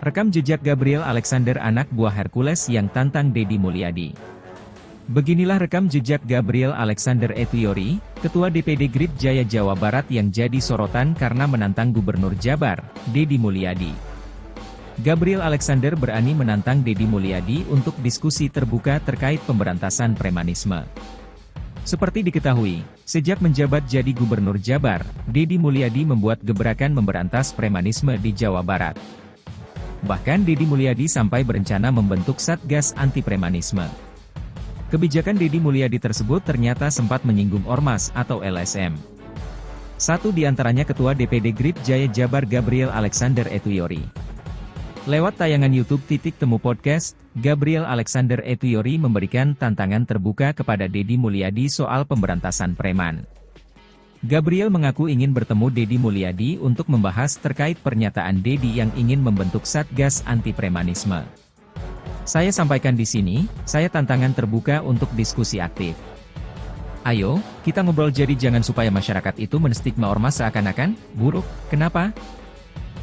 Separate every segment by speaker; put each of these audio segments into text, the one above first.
Speaker 1: Rekam jejak Gabriel Alexander, anak buah Hercules yang tantang Deddy Mulyadi. Beginilah rekam jejak Gabriel Alexander Etoyori, Ketua DPD Grip Jaya Jawa Barat yang jadi sorotan karena menantang Gubernur Jabar, Deddy Mulyadi. Gabriel Alexander berani menantang Deddy Mulyadi untuk diskusi terbuka terkait pemberantasan premanisme. Seperti diketahui, sejak menjabat jadi Gubernur Jabar, Deddy Mulyadi membuat gebrakan memberantas premanisme di Jawa Barat. Bahkan Deddy Mulyadi sampai berencana membentuk Satgas Anti Premanisme. Kebijakan Deddy Mulyadi tersebut ternyata sempat menyinggung Ormas atau LSM. Satu di antaranya Ketua DPD Grip Jaya Jabar Gabriel Alexander Etoyori. Lewat tayangan YouTube Titik Temu Podcast, Gabriel Alexander Etoyori memberikan tantangan terbuka kepada Deddy Mulyadi soal pemberantasan preman. Gabriel mengaku ingin bertemu Deddy Mulyadi untuk membahas terkait pernyataan Deddy yang ingin membentuk Satgas Anti Premanisme. Saya sampaikan di sini, saya tantangan terbuka untuk diskusi aktif. Ayo, kita ngobrol, jadi jangan supaya masyarakat itu menstigma ormas seakan-akan buruk. Kenapa?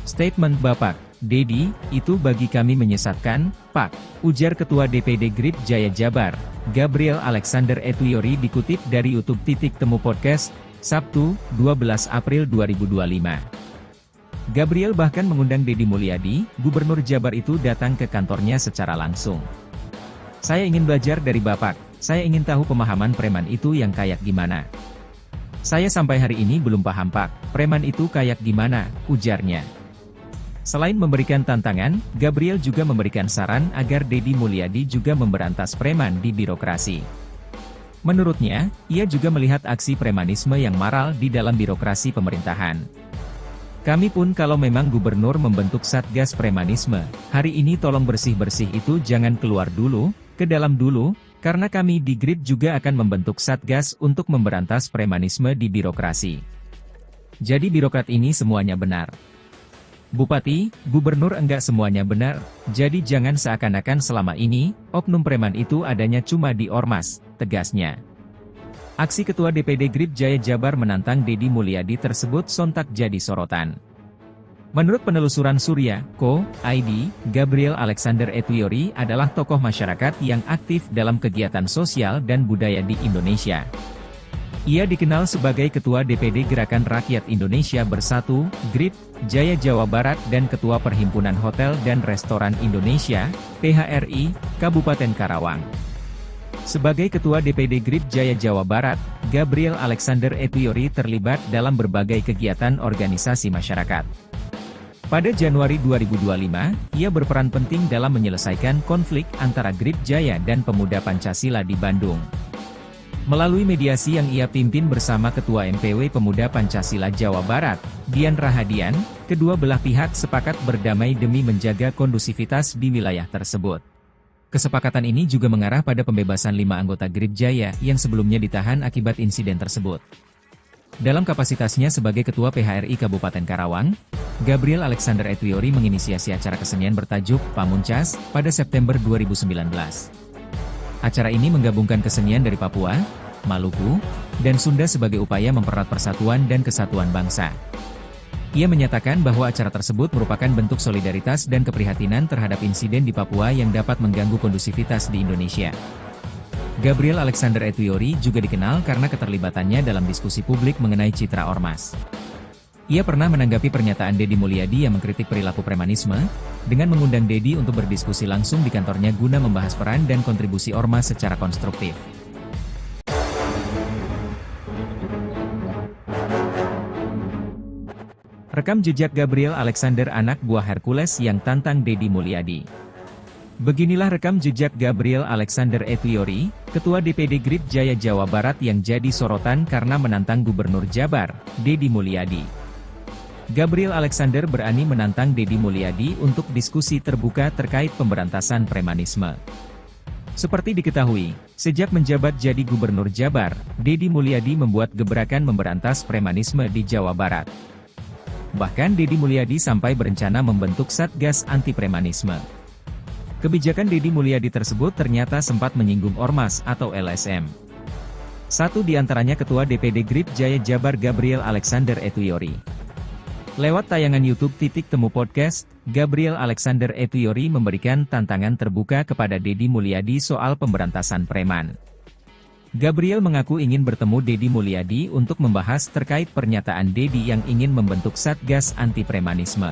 Speaker 1: Statement Bapak Deddy, itu bagi kami menyesatkan, Pak, ujar Ketua DPD Grip Jaya Jabar, Gabriel Alexander Etoyori dikutip dari YouTube Titik Temu Podcast, Sabtu, 12 April 2025. Gabriel bahkan mengundang Deddy Mulyadi, Gubernur Jabar itu datang ke kantornya secara langsung. Saya ingin belajar dari Bapak, saya ingin tahu pemahaman preman itu yang kayak gimana. Saya sampai hari ini belum paham Pak, preman itu kayak gimana, ujarnya. Selain memberikan tantangan, Gabriel juga memberikan saran agar Deddy Mulyadi juga memberantas preman di birokrasi. Menurutnya, ia juga melihat aksi premanisme yang maral di dalam birokrasi pemerintahan. Kami pun kalau memang gubernur membentuk Satgas Premanisme, hari ini tolong bersih-bersih itu jangan keluar dulu, ke dalam dulu, karena kami di Grip juga akan membentuk Satgas untuk memberantas premanisme di birokrasi. Jadi birokrat ini semuanya benar. Bupati, gubernur enggak semuanya benar, jadi jangan seakan-akan selama ini, oknum preman itu adanya cuma di Ormas, tegasnya. Aksi Ketua DPD Grip Jaya Jabar menantang Deddy Mulyadi tersebut sontak jadi sorotan. Menurut penelusuran Surya.co.id, Gabriel Alexander Etoyori adalah tokoh masyarakat yang aktif dalam kegiatan sosial dan budaya di Indonesia. Ia dikenal sebagai Ketua DPD Gerakan Rakyat Indonesia Bersatu, Grip, Jaya Jawa Barat dan Ketua Perhimpunan Hotel dan Restoran Indonesia, PHRI, Kabupaten Karawang. Sebagai Ketua DPD Grip Jaya Jawa Barat, Gabriel Alexander Etoyori terlibat dalam berbagai kegiatan organisasi masyarakat. Pada Januari 2025, ia berperan penting dalam menyelesaikan konflik antara Grip Jaya dan Pemuda Pancasila di Bandung. Melalui mediasi yang ia pimpin bersama Ketua MPW Pemuda Pancasila Jawa Barat, Dian Rahadian, kedua belah pihak sepakat berdamai demi menjaga kondusivitas di wilayah tersebut. Kesepakatan ini juga mengarah pada pembebasan 5 anggota Grip Jaya yang sebelumnya ditahan akibat insiden tersebut. Dalam kapasitasnya sebagai Ketua PHRI Kabupaten Karawang, Gabriel Alexander Etoyori menginisiasi acara kesenian bertajuk Pamuncas pada September 2019. Acara ini menggabungkan kesenian dari Papua, Maluku, dan Sunda sebagai upaya mempererat persatuan dan kesatuan bangsa. Ia menyatakan bahwa acara tersebut merupakan bentuk solidaritas dan keprihatinan terhadap insiden di Papua yang dapat mengganggu kondusivitas di Indonesia. Gabriel Alexander Etoyori juga dikenal karena keterlibatannya dalam diskusi publik mengenai citra ormas. Ia pernah menanggapi pernyataan Deddy Mulyadi yang mengkritik perilaku premanisme, dengan mengundang Deddy untuk berdiskusi langsung di kantornya guna membahas peran dan kontribusi ormas secara konstruktif. Rekam jejak Gabriel Alexander, anak buah Hercules yang tantang Deddy Mulyadi. Beginilah rekam jejak Gabriel Alexander Etoyori, Ketua DPD Grip Jaya Jawa Barat yang jadi sorotan karena menantang Gubernur Jabar, Deddy Mulyadi. Gabriel Alexander berani menantang Deddy Mulyadi untuk diskusi terbuka terkait pemberantasan premanisme. Seperti diketahui, sejak menjabat jadi Gubernur Jabar, Deddy Mulyadi membuat gebrakan memberantas premanisme di Jawa Barat. Bahkan Deddy Mulyadi sampai berencana membentuk Satgas Anti Premanisme. Kebijakan Deddy Mulyadi tersebut ternyata sempat menyinggung Ormas atau LSM. Satu di antaranya Ketua DPD Grip Jaya Jabar Gabriel Alexander Etoyori. Lewat tayangan YouTube Titik Temu Podcast, Gabriel Alexander Ethiori memberikan tantangan terbuka kepada Deddy Mulyadi soal pemberantasan preman. Gabriel mengaku ingin bertemu Deddy Mulyadi untuk membahas terkait pernyataan Deddy yang ingin membentuk Satgas Anti Premanisme.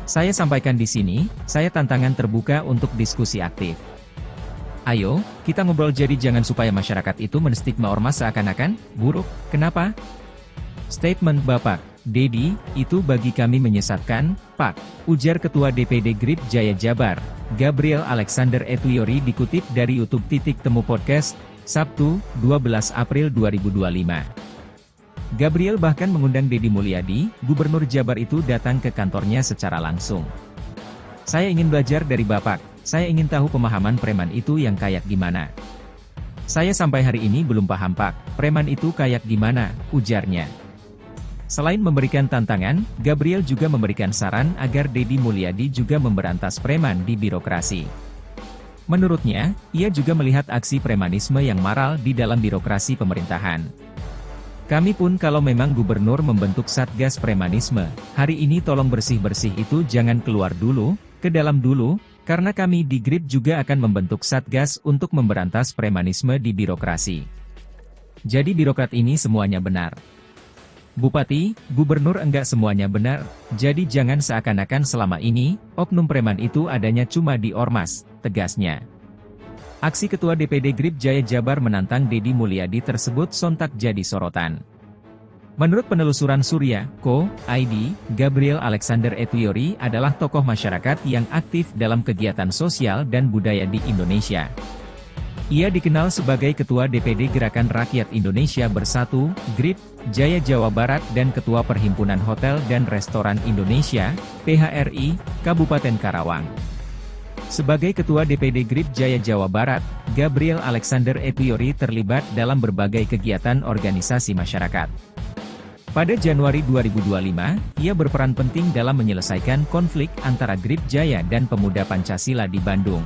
Speaker 1: Saya sampaikan di sini, saya tantangan terbuka untuk diskusi aktif. Ayo, kita ngobrol jadi jangan supaya masyarakat itu menstigma ormas seakan-akan buruk. Kenapa? Statement Bapak Deddy, itu bagi kami menyesatkan, Pak, ujar Ketua DPD Grip Jaya Jabar, Gabriel Alexander Ethiori dikutip dari YouTube Titik Temu Podcast, Sabtu, 12 April 2025. Gabriel bahkan mengundang Deddy Mulyadi, Gubernur Jabar itu datang ke kantornya secara langsung. Saya ingin belajar dari Bapak, saya ingin tahu pemahaman preman itu yang kayak gimana. Saya sampai hari ini belum paham Pak, preman itu kayak gimana, ujarnya. Selain memberikan tantangan, Gabriel juga memberikan saran agar Deddy Mulyadi juga memberantas preman di birokrasi. Menurutnya, ia juga melihat aksi premanisme yang maral di dalam birokrasi pemerintahan. Kami pun kalau memang gubernur membentuk Satgas Premanisme, hari ini tolong bersih-bersih itu jangan keluar dulu, ke dalam dulu, karena kami di Grip juga akan membentuk Satgas untuk memberantas premanisme di birokrasi. Jadi birokrat ini semuanya benar. Bupati, gubernur enggak semuanya benar, jadi jangan seakan-akan selama ini, oknum preman itu adanya cuma di ormas, tegasnya. Aksi Ketua DPD Grip Jaya Jabar menantang Deddy Mulyadi tersebut sontak jadi sorotan. Menurut penelusuran Surya.co.id, Gabriel Alexander Ethiori adalah tokoh masyarakat yang aktif dalam kegiatan sosial dan budaya di Indonesia. Ia dikenal sebagai Ketua DPD Gerakan Rakyat Indonesia Bersatu, GRIP, Jaya Jawa Barat dan Ketua Perhimpunan Hotel dan Restoran Indonesia, PHRI, Kabupaten Karawang. Sebagai Ketua DPD GRIP Jaya Jawa Barat, Gabriel Alexander Ethiori terlibat dalam berbagai kegiatan organisasi masyarakat. Pada Januari 2025, ia berperan penting dalam menyelesaikan konflik antara GRIP Jaya dan Pemuda Pancasila di Bandung.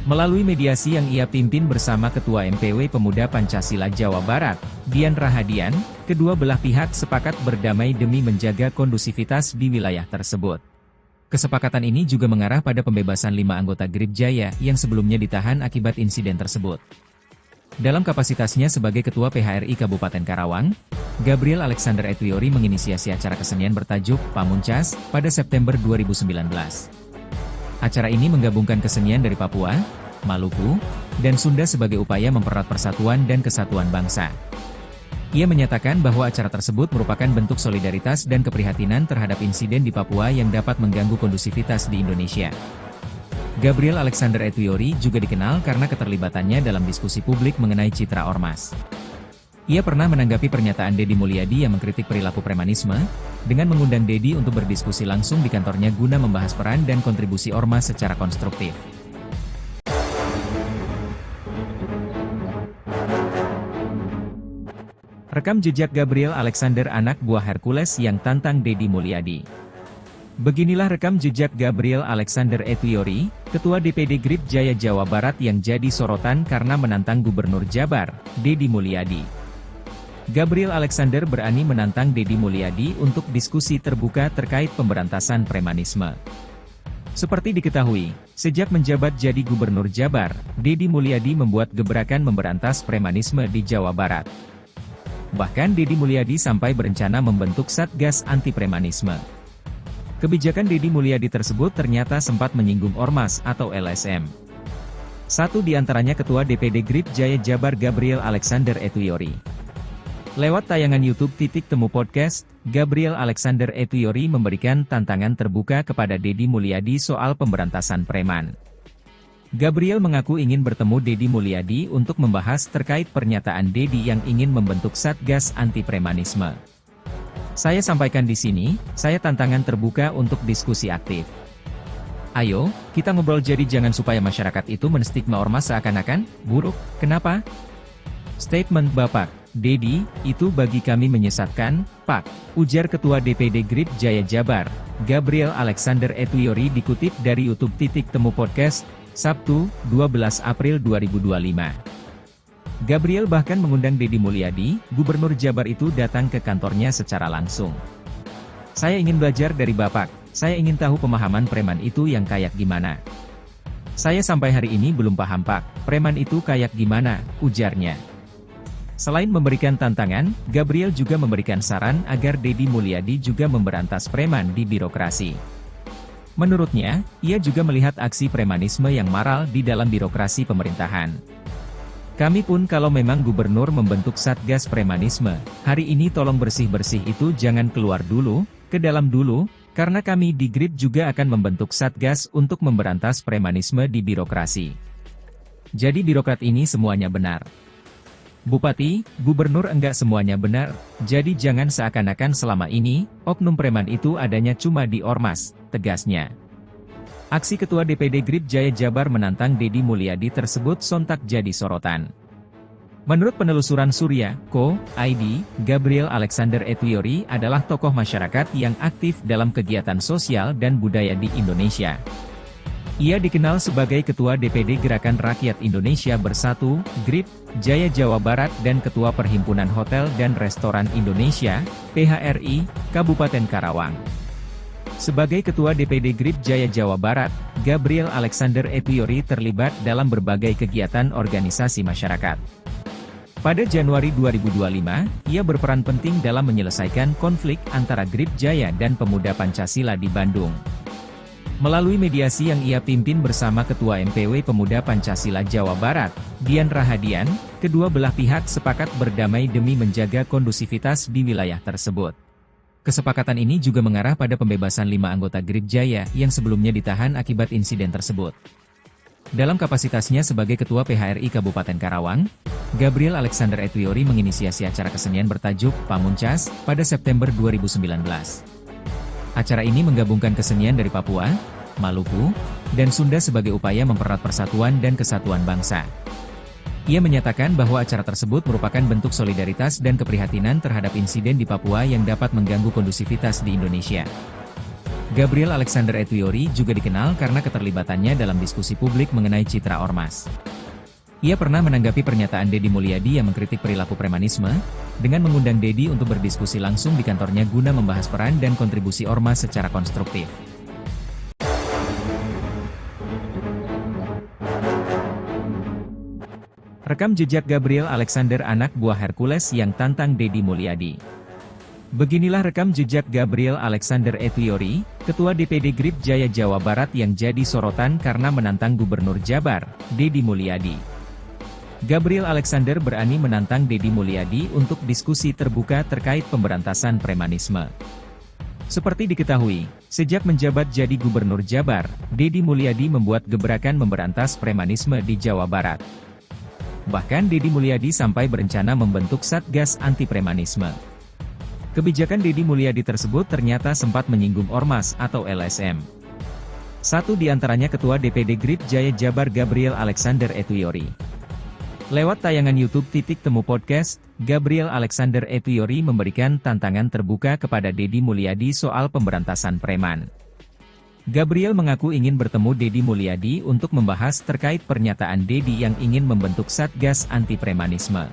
Speaker 1: Melalui mediasi yang ia pimpin bersama Ketua MPW Pemuda Pancasila Jawa Barat, Dian Rahadian, kedua belah pihak sepakat berdamai demi menjaga kondusivitas di wilayah tersebut. Kesepakatan ini juga mengarah pada pembebasan 5 anggota GRIP Jaya yang sebelumnya ditahan akibat insiden tersebut. Dalam kapasitasnya sebagai Ketua PHRI Kabupaten Karawang, Gabriel Alexander Ethiori menginisiasi acara kesenian bertajuk Pamuncas pada September 2019. Acara ini menggabungkan kesenian dari Papua, Maluku, dan Sunda sebagai upaya mempererat persatuan dan kesatuan bangsa. Ia menyatakan bahwa acara tersebut merupakan bentuk solidaritas dan keprihatinan terhadap insiden di Papua yang dapat mengganggu kondusivitas di Indonesia. Gabriel Alexander Ethiori juga dikenal karena keterlibatannya dalam diskusi publik mengenai citra ormas. Ia pernah menanggapi pernyataan Deddy Mulyadi yang mengkritik perilaku premanisme, dengan mengundang Deddy untuk berdiskusi langsung di kantornya guna membahas peran dan kontribusi ormas secara konstruktif. Rekam jejak Gabriel Alexander anak buah Hercules yang tantang Deddy Mulyadi. Beginilah rekam jejak Gabriel Alexander Ethiori, Ketua DPD Grip Jaya Jawa Barat yang jadi sorotan karena menantang Gubernur Jabar, Deddy Mulyadi. Gabriel Alexander berani menantang Deddy Mulyadi untuk diskusi terbuka terkait pemberantasan premanisme. Seperti diketahui, sejak menjabat jadi Gubernur Jabar, Deddy Mulyadi membuat gebrakan memberantas premanisme di Jawa Barat. Bahkan Deddy Mulyadi sampai berencana membentuk Satgas Anti Premanisme. Kebijakan Deddy Mulyadi tersebut ternyata sempat menyinggung ormas atau LSM. Satu di antaranya Ketua DPD Grip Jaya Jabar Gabriel Alexander Ethiori. Lewat tayangan YouTube Titik Temu Podcast, Gabriel Alexander Ethiori memberikan tantangan terbuka kepada Deddy Mulyadi soal pemberantasan preman. Gabriel mengaku ingin bertemu Deddy Mulyadi untuk membahas terkait pernyataan Deddy yang ingin membentuk Satgas Anti Premanisme. Saya sampaikan di sini, saya tantangan terbuka untuk diskusi aktif. Ayo, kita ngobrol jadi jangan supaya masyarakat itu menstigma ormas seakan-akan buruk. Kenapa? Statement Bapak Deddy, itu bagi kami menyesatkan, Pak, ujar Ketua DPD Grip Jaya Jabar, Gabriel Alexander Ethiori dikutip dari YouTube Titik Temu Podcast, Sabtu, 12 April 2025. Gabriel bahkan mengundang Deddy Mulyadi, Gubernur Jabar itu datang ke kantornya secara langsung. Saya ingin belajar dari Bapak, saya ingin tahu pemahaman preman itu yang kayak gimana. Saya sampai hari ini belum paham Pak, preman itu kayak gimana, ujarnya. Selain memberikan tantangan, Gabriel juga memberikan saran agar Deddy Mulyadi juga memberantas preman di birokrasi. Menurutnya, ia juga melihat aksi premanisme yang maral di dalam birokrasi pemerintahan. Kami pun kalau memang gubernur membentuk satgas premanisme, hari ini tolong bersih-bersih itu jangan keluar dulu, ke dalam dulu, karena kami di GRIP juga akan membentuk satgas untuk memberantas premanisme di birokrasi. Jadi birokrat ini semuanya benar. Bupati, gubernur enggak semuanya benar, jadi jangan seakan-akan selama ini, oknum preman itu adanya cuma di ormas, tegasnya. Aksi Ketua DPD GRIP Jaya Jabar menantang Deddy Mulyadi tersebut sontak jadi sorotan. Menurut penelusuran Surya.co.id, Gabriel Alexander Etwiori adalah tokoh masyarakat yang aktif dalam kegiatan sosial dan budaya di Indonesia. Ia dikenal sebagai Ketua DPD Gerakan Rakyat Indonesia Bersatu, GRIP, Jaya Jawa Barat dan Ketua Perhimpunan Hotel dan Restoran Indonesia, PHRI, Kabupaten Karawang. Sebagai Ketua DPD GRIP Jaya Jawa Barat, Gabriel Alexander Etwiori terlibat dalam berbagai kegiatan organisasi masyarakat. Pada Januari 2025, ia berperan penting dalam menyelesaikan konflik antara GRIP Jaya dan Pemuda Pancasila di Bandung. Melalui mediasi yang ia pimpin bersama Ketua MPW Pemuda Pancasila Jawa Barat, Dian Rahadian, kedua belah pihak sepakat berdamai demi menjaga kondusivitas di wilayah tersebut. Kesepakatan ini juga mengarah pada pembebasan 5 anggota GRIP Jaya yang sebelumnya ditahan akibat insiden tersebut. Dalam kapasitasnya sebagai Ketua PHRI Kabupaten Karawang, Gabriel Alexander Etwiori menginisiasi acara kesenian bertajuk Pamuncas pada September 2019. Acara ini menggabungkan kesenian dari Papua, Maluku, dan Sunda sebagai upaya mempererat persatuan dan kesatuan bangsa. Ia menyatakan bahwa acara tersebut merupakan bentuk solidaritas dan keprihatinan terhadap insiden di Papua yang dapat mengganggu kondusivitas di Indonesia. Gabriel Alexander Etwiori juga dikenal karena keterlibatannya dalam diskusi publik mengenai citra ormas. Ia pernah menanggapi pernyataan Deddy Mulyadi yang mengkritik perilaku premanisme, dengan mengundang Deddy untuk berdiskusi langsung di kantornya guna membahas peran dan kontribusi ormas secara konstruktif. Rekam jejak Gabriel Alexander anak buah Hercules yang tantang Deddy Mulyadi. Beginilah rekam jejak Gabriel Alexander Etwiori, Ketua DPD GRIP Jaya Jawa Barat yang jadi sorotan karena menantang Gubernur Jabar, Deddy Mulyadi. Gabriel Alexander berani menantang Deddy Mulyadi untuk diskusi terbuka terkait pemberantasan premanisme. Seperti diketahui, sejak menjabat jadi Gubernur Jabar, Deddy Mulyadi membuat gebrakan memberantas premanisme di Jawa Barat. Bahkan Deddy Mulyadi sampai berencana membentuk Satgas Anti Premanisme. Kebijakan Deddy Mulyadi tersebut ternyata sempat menyinggung Ormas atau LSM. Satu di antaranya Ketua DPD GRIP Jaya Jabar Gabriel Alexander Etwiori. Lewat tayangan YouTube Temu Podcast, Gabriel Alexander Etwiori memberikan tantangan terbuka kepada Deddy Mulyadi soal pemberantasan preman. Gabriel mengaku ingin bertemu Deddy Mulyadi untuk membahas terkait pernyataan Deddy yang ingin membentuk Satgas Anti Premanisme.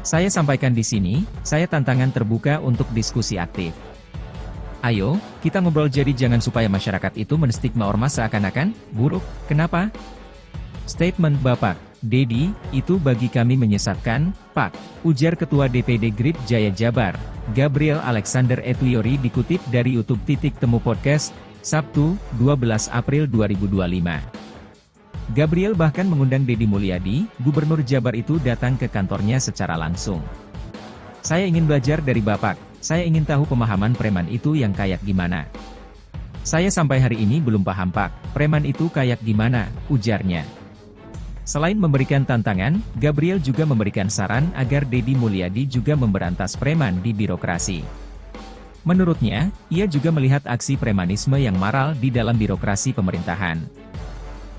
Speaker 1: Saya sampaikan di sini, saya tantangan terbuka untuk diskusi aktif. Ayo, kita ngobrol jadi jangan supaya masyarakat itu menstigma ormas seakan-akan buruk, kenapa? Statement Bapak, Deddy, itu bagi kami menyesatkan, Pak, ujar Ketua DPD GRIP Jaya Jabar, Gabriel Alexander Etwiori dikutip dari YouTube Temu Podcast, Sabtu, 12 April 2025. Gabriel bahkan mengundang Deddy Mulyadi, Gubernur Jabar itu datang ke kantornya secara langsung. Saya ingin belajar dari Bapak, saya ingin tahu pemahaman preman itu yang kayak gimana. Saya sampai hari ini belum paham Pak, preman itu kayak gimana, ujarnya. Selain memberikan tantangan, Gabriel juga memberikan saran agar Deddy Mulyadi juga memberantas preman di birokrasi. Menurutnya, ia juga melihat aksi premanisme yang maral di dalam birokrasi pemerintahan.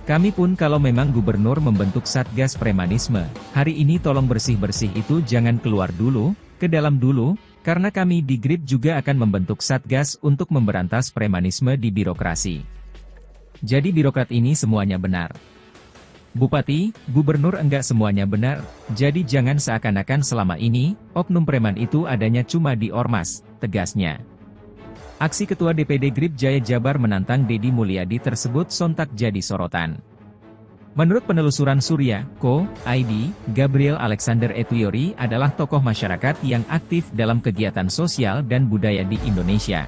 Speaker 1: Kami pun kalau memang gubernur membentuk Satgas Premanisme, hari ini tolong bersih-bersih itu jangan keluar dulu, ke dalam dulu, karena kami di GRIP juga akan membentuk Satgas untuk memberantas premanisme di birokrasi. Jadi birokrat ini semuanya benar. Bupati, gubernur enggak semuanya benar, jadi jangan seakan-akan selama ini, oknum preman itu adanya cuma di ormas, tegasnya. Aksi Ketua DPD Grip Jaya Jabar menantang Deddy Mulyadi tersebut sontak jadi sorotan. Menurut penelusuran Surya, Co.id, Gabriel Alexander Etuyori adalah tokoh masyarakat yang aktif dalam kegiatan sosial dan budaya di Indonesia.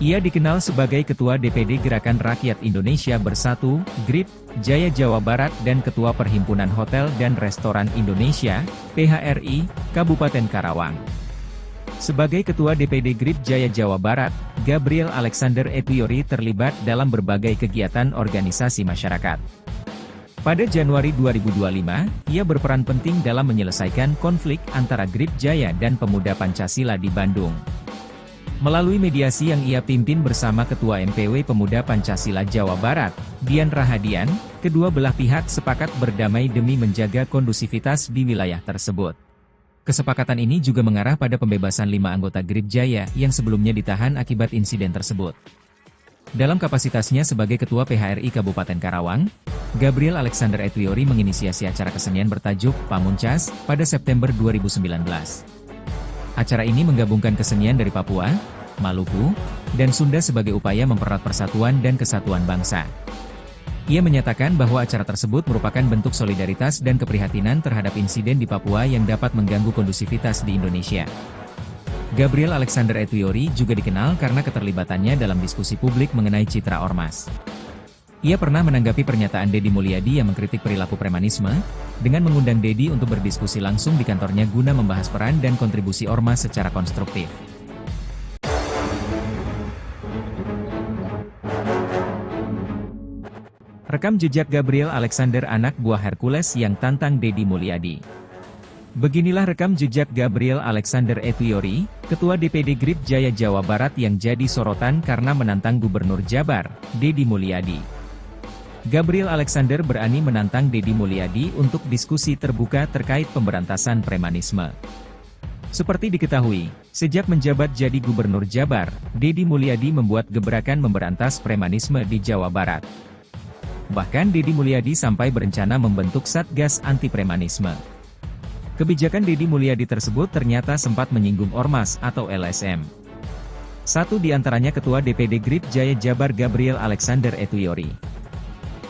Speaker 1: Ia dikenal sebagai Ketua DPD Gerakan Rakyat Indonesia Bersatu, GRIP, Jaya Jawa Barat dan Ketua Perhimpunan Hotel dan Restoran Indonesia, PHRI, Kabupaten Karawang. Sebagai Ketua DPD GRIP Jaya Jawa Barat, Gabriel Alexander Etuyori terlibat dalam berbagai kegiatan organisasi masyarakat. Pada Januari 2025, ia berperan penting dalam menyelesaikan konflik antara GRIP Jaya dan Pemuda Pancasila di Bandung. Melalui mediasi yang ia pimpin bersama Ketua MPW Pemuda Pancasila Jawa Barat, Dian Rahadian, kedua belah pihak sepakat berdamai demi menjaga kondusivitas di wilayah tersebut. Kesepakatan ini juga mengarah pada pembebasan 5 anggota GRIP Jaya yang sebelumnya ditahan akibat insiden tersebut. Dalam kapasitasnya sebagai Ketua PHRI Kabupaten Karawang, Gabriel Alexander Etuyori menginisiasi acara kesenian bertajuk Pamuncas pada September 2019. Acara ini menggabungkan kesenian dari Papua, Maluku, dan Sunda sebagai upaya mempererat persatuan dan kesatuan bangsa. Ia menyatakan bahwa acara tersebut merupakan bentuk solidaritas dan keprihatinan terhadap insiden di Papua yang dapat mengganggu kondusivitas di Indonesia. Gabriel Alexander Etuyori juga dikenal karena keterlibatannya dalam diskusi publik mengenai citra ormas. Ia pernah menanggapi pernyataan Deddy Mulyadi yang mengkritik perilaku premanisme, dengan mengundang Deddy untuk berdiskusi langsung di kantornya guna membahas peran dan kontribusi ormas secara konstruktif. Rekam jejak Gabriel Alexander anak buah Hercules yang tantang Deddy Mulyadi. Beginilah rekam jejak Gabriel Alexander Etuyori, Ketua DPD GRIP Jaya Jawa Barat yang jadi sorotan karena menantang Gubernur Jabar, Deddy Mulyadi. Gabriel Alexander berani menantang Deddy Mulyadi untuk diskusi terbuka terkait pemberantasan premanisme. Seperti diketahui, sejak menjabat jadi Gubernur Jabar, Deddy Mulyadi membuat gebrakan memberantas premanisme di Jawa Barat. Bahkan Deddy Mulyadi sampai berencana membentuk Satgas Anti Premanisme. Kebijakan Deddy Mulyadi tersebut ternyata sempat menyinggung Ormas atau LSM. Satu di antaranya Ketua DPD GRIP Jaya Jabar Gabriel Alexander Etuyori.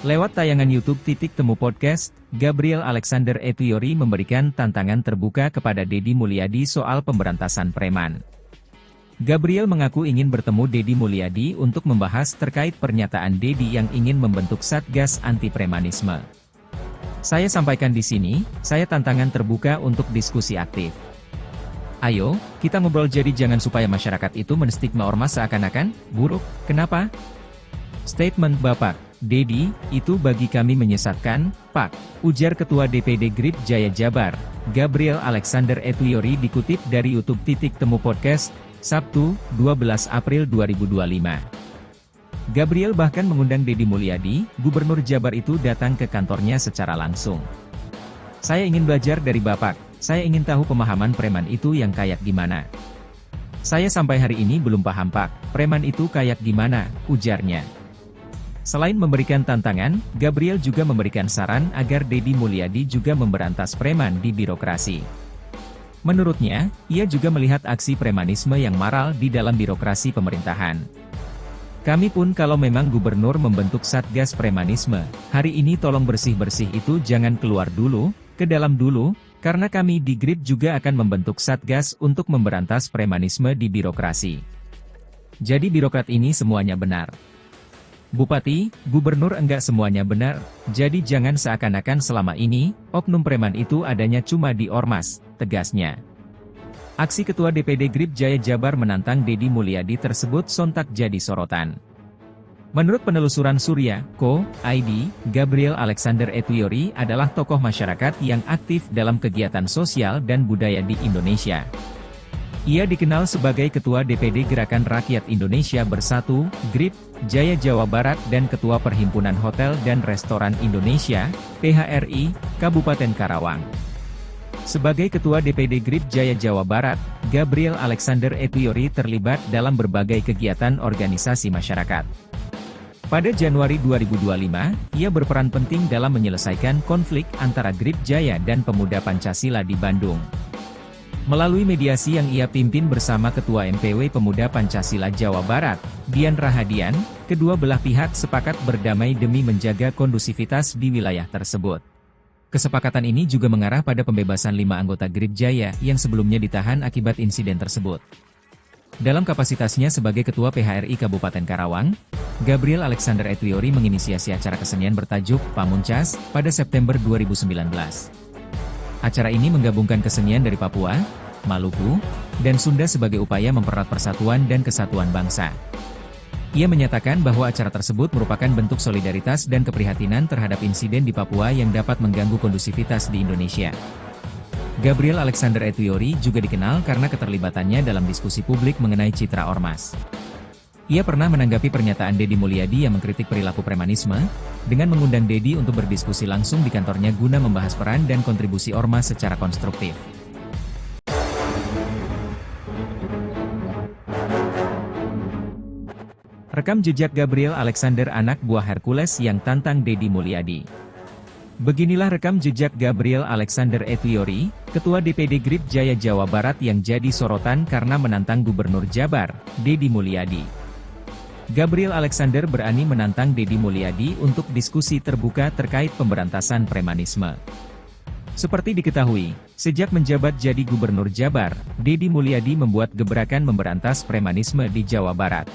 Speaker 1: Lewat tayangan YouTube Titik Temu Podcast, Gabriel Alexander Etuyori memberikan tantangan terbuka kepada Deddy Mulyadi soal pemberantasan preman. Gabriel mengaku ingin bertemu Deddy Mulyadi untuk membahas terkait pernyataan Deddy yang ingin membentuk Satgas Anti Premanisme. Saya sampaikan di sini, saya tantangan terbuka untuk diskusi aktif. Ayo, kita ngobrol jadi jangan supaya masyarakat itu menstigma ormas seakan-akan buruk. Kenapa? Statement Bapak Deddy, itu bagi kami menyesatkan, Pak, ujar Ketua DPD GRIP Jaya Jabar, Gabriel Alexander Etuyori dikutip dari YouTube Titik Temu Podcast, Sabtu, 12 April 2025. Gabriel bahkan mengundang Deddy Mulyadi, Gubernur Jabar itu datang ke kantornya secara langsung. Saya ingin belajar dari Bapak, saya ingin tahu pemahaman preman itu yang kayak gimana. Saya sampai hari ini belum paham Pak, preman itu kayak gimana, ujarnya. Selain memberikan tantangan, Gabriel juga memberikan saran agar Deddy Mulyadi juga memberantas preman di birokrasi. Menurutnya, ia juga melihat aksi premanisme yang maral di dalam birokrasi pemerintahan. Kami pun kalau memang gubernur membentuk Satgas Premanisme, hari ini tolong bersih-bersih itu jangan keluar dulu, ke dalam dulu, karena kami di GRIP juga akan membentuk Satgas untuk memberantas premanisme di birokrasi. Jadi birokrat ini semuanya benar. Bupati, gubernur enggak semuanya benar, jadi jangan seakan-akan selama ini, oknum preman itu adanya cuma di ormas, tegasnya. Aksi Ketua DPD GRIP Jaya Jabar menantang Deddy Mulyadi tersebut sontak jadi sorotan. Menurut penelusuran Surya, Co.id, Gabriel Alexander Etuyori adalah tokoh masyarakat yang aktif dalam kegiatan sosial dan budaya di Indonesia. Ia dikenal sebagai Ketua DPD Gerakan Rakyat Indonesia Bersatu, GRIP, Jaya Jawa Barat dan Ketua Perhimpunan Hotel dan Restoran Indonesia, PHRI, Kabupaten Karawang. Sebagai Ketua DPD GRIP Jaya Jawa Barat, Gabriel Alexander Etuyori terlibat dalam berbagai kegiatan organisasi masyarakat. Pada Januari 2025, ia berperan penting dalam menyelesaikan konflik antara GRIP Jaya dan Pemuda Pancasila di Bandung. Melalui mediasi yang ia pimpin bersama Ketua MPW Pemuda Pancasila Jawa Barat, Dian Rahadian, kedua belah pihak sepakat berdamai demi menjaga kondusivitas di wilayah tersebut. Kesepakatan ini juga mengarah pada pembebasan 5 anggota Grip Jaya yang sebelumnya ditahan akibat insiden tersebut. Dalam kapasitasnya sebagai Ketua PHRI Kabupaten Karawang, Gabriel Alexander Etwiori menginisiasi acara kesenian bertajuk Pamuncas pada September 2019. Acara ini menggabungkan kesenian dari Papua, Maluku, dan Sunda sebagai upaya mempererat persatuan dan kesatuan bangsa. Ia menyatakan bahwa acara tersebut merupakan bentuk solidaritas dan keprihatinan terhadap insiden di Papua yang dapat mengganggu kondusivitas di Indonesia. Gabriel Alexander Etwiori juga dikenal karena keterlibatannya dalam diskusi publik mengenai citra ormas. Ia pernah menanggapi pernyataan Deddy Mulyadi yang mengkritik perilaku premanisme, dengan mengundang Deddy untuk berdiskusi langsung di kantornya guna membahas peran dan kontribusi ormas secara konstruktif. Rekam jejak Gabriel Alexander anak buah Hercules yang tantang Deddy Mulyadi. Beginilah rekam jejak Gabriel Alexander Etwiori, Ketua DPD Grip Jaya Jawa Barat yang jadi sorotan karena menantang Gubernur Jabar, Deddy Mulyadi. Gabriel Alexander berani menantang Deddy Mulyadi untuk diskusi terbuka terkait pemberantasan premanisme. Seperti diketahui, sejak menjabat jadi Gubernur Jabar, Deddy Mulyadi membuat gebrakan memberantas premanisme di Jawa Barat.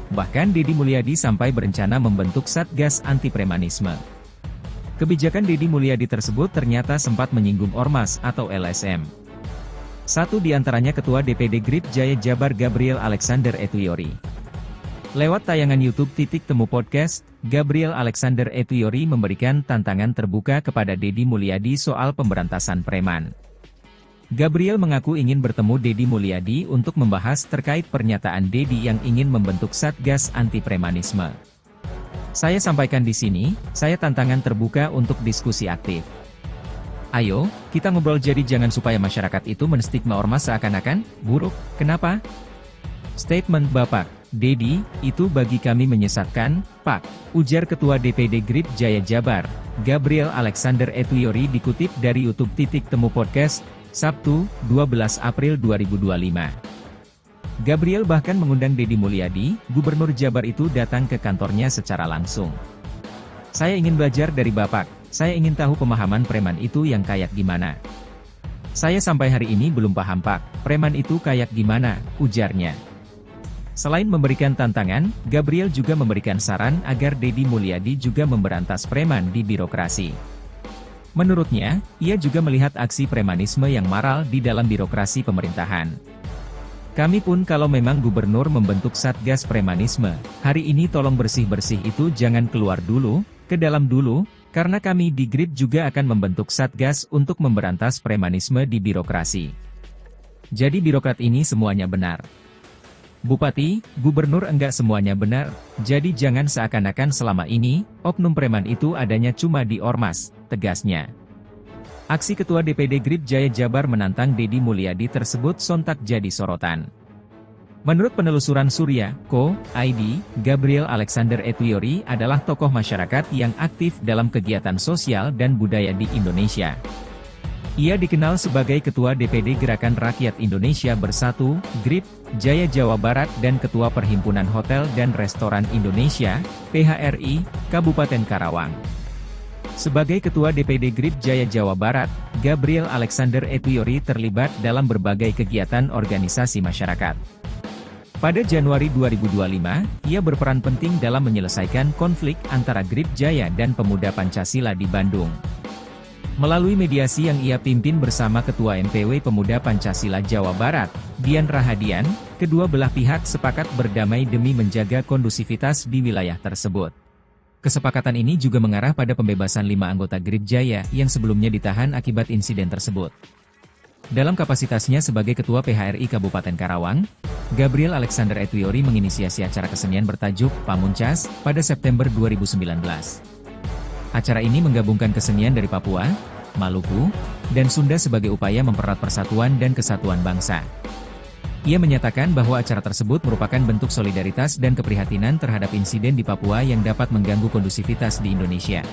Speaker 1: Bahkan Deddy Mulyadi sampai berencana membentuk Satgas Anti Premanisme. Kebijakan Deddy Mulyadi tersebut ternyata sempat menyinggung Ormas atau LSM. Satu di antaranya Ketua DPD Grip Jaya Jabar Gabriel Alexander Etwiori. Lewat tayangan YouTube Temu Podcast, Gabriel Alexander Etwiori memberikan tantangan terbuka kepada Deddy Mulyadi soal pemberantasan preman. Gabriel mengaku ingin bertemu Deddy Mulyadi untuk membahas terkait pernyataan Deddy yang ingin membentuk Satgas Anti Premanisme. Saya sampaikan di sini, saya tantangan terbuka untuk diskusi aktif. Ayo, kita ngobrol jadi jangan supaya masyarakat itu menstigma ormas seakan-akan buruk. Kenapa? Statement Bapak Deddy, itu bagi kami menyesatkan, Pak, ujar Ketua DPD Grip Jaya Jabar, Gabriel Alexander Etwiori dikutip dari YouTube Temu Podcast, Sabtu, 12 April 2025. Gabriel bahkan mengundang Deddy Mulyadi, Gubernur Jabar itu datang ke kantornya secara langsung. Saya ingin belajar dari Bapak, saya ingin tahu pemahaman preman itu yang kayak gimana. Saya sampai hari ini belum paham Pak, preman itu kayak gimana, ujarnya. Selain memberikan tantangan, Gabriel juga memberikan saran agar Deddy Mulyadi juga memberantas preman di birokrasi. Menurutnya, ia juga melihat aksi premanisme yang maral di dalam birokrasi pemerintahan. Kami pun kalau memang gubernur membentuk Satgas Premanisme, hari ini tolong bersih-bersih itu jangan keluar dulu, ke dalam dulu, karena kami di Grip juga akan membentuk Satgas untuk memberantas premanisme di birokrasi. Jadi birokrat ini semuanya benar. Bupati, gubernur enggak semuanya benar, jadi jangan seakan-akan selama ini, oknum preman itu adanya cuma di ormas, tegasnya. Aksi Ketua DPD Grip Jaya Jabar menantang Deddy Mulyadi tersebut sontak jadi sorotan. Menurut penelusuran Surya.co.id, Gabriel Alexander Etwiori adalah tokoh masyarakat yang aktif dalam kegiatan sosial dan budaya di Indonesia. Ia dikenal sebagai Ketua DPD Gerakan Rakyat Indonesia Bersatu, Grip, Jaya Jawa Barat dan Ketua Perhimpunan Hotel dan Restoran Indonesia, PHRI, Kabupaten Karawang. Sebagai Ketua DPD Grip Jaya Jawa Barat, Gabriel Alexander Etwiori terlibat dalam berbagai kegiatan organisasi masyarakat. Pada Januari 2025, ia berperan penting dalam menyelesaikan konflik antara Grip Jaya dan Pemuda Pancasila di Bandung. Melalui mediasi yang ia pimpin bersama Ketua MPW Pemuda Pancasila Jawa Barat, Dian Rahadian, kedua belah pihak sepakat berdamai demi menjaga kondusivitas di wilayah tersebut. Kesepakatan ini juga mengarah pada pembebasan 5 anggota Grip Jaya yang sebelumnya ditahan akibat insiden tersebut. Dalam kapasitasnya sebagai Ketua PHRI Kabupaten Karawang, Gabriel Alexander Etwiori menginisiasi acara kesenian bertajuk Pamuncas pada September 2019. Acara ini menggabungkan kesenian dari Papua, Maluku, dan Sunda sebagai upaya mempererat persatuan dan kesatuan bangsa. Ia menyatakan bahwa acara tersebut merupakan bentuk solidaritas dan keprihatinan terhadap insiden di Papua yang dapat mengganggu kondusivitas di Indonesia.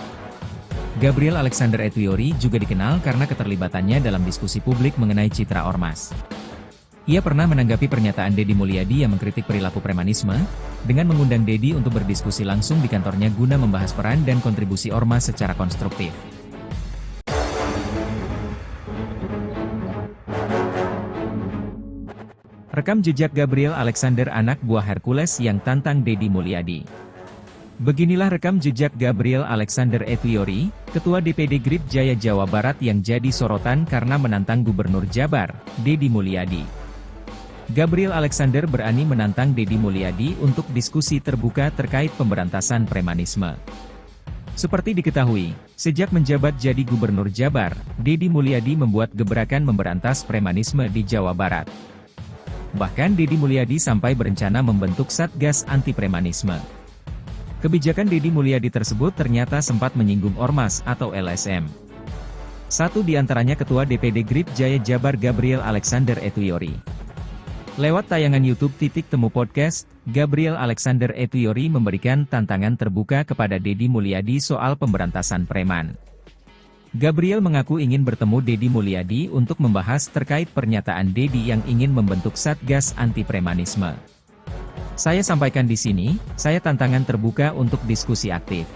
Speaker 1: Gabriel Alexander Etwiori juga dikenal karena keterlibatannya dalam diskusi publik mengenai citra ormas. Ia pernah menanggapi pernyataan Deddy Mulyadi yang mengkritik perilaku premanisme, dengan mengundang Deddy untuk berdiskusi langsung di kantornya guna membahas peran dan kontribusi ormas secara konstruktif. Rekam jejak Gabriel Alexander anak buah Hercules yang tantang Deddy Mulyadi. Beginilah rekam jejak Gabriel Alexander Etwiori, Ketua DPD Grip Jaya Jawa Barat yang jadi sorotan karena menantang Gubernur Jabar, Deddy Mulyadi. Gabriel Alexander berani menantang Deddy Mulyadi untuk diskusi terbuka terkait pemberantasan premanisme. Seperti diketahui, sejak menjabat jadi Gubernur Jabar, Deddy Mulyadi membuat gebrakan memberantas premanisme di Jawa Barat. Bahkan Deddy Mulyadi sampai berencana membentuk Satgas Anti Premanisme. Kebijakan Deddy Mulyadi tersebut ternyata sempat menyinggung Ormas atau LSM. Satu di antaranya Ketua DPD Grip Jaya Jabar Gabriel Alexander Etwiori. Lewat tayangan YouTube Titik Temu Podcast, Gabriel Alexander Etwiori memberikan tantangan terbuka kepada Deddy Mulyadi soal pemberantasan preman. Gabriel mengaku ingin bertemu Deddy Mulyadi untuk membahas terkait pernyataan Deddy yang ingin membentuk Satgas Anti Premanisme. Saya sampaikan di sini, saya tantangan terbuka untuk diskusi aktif.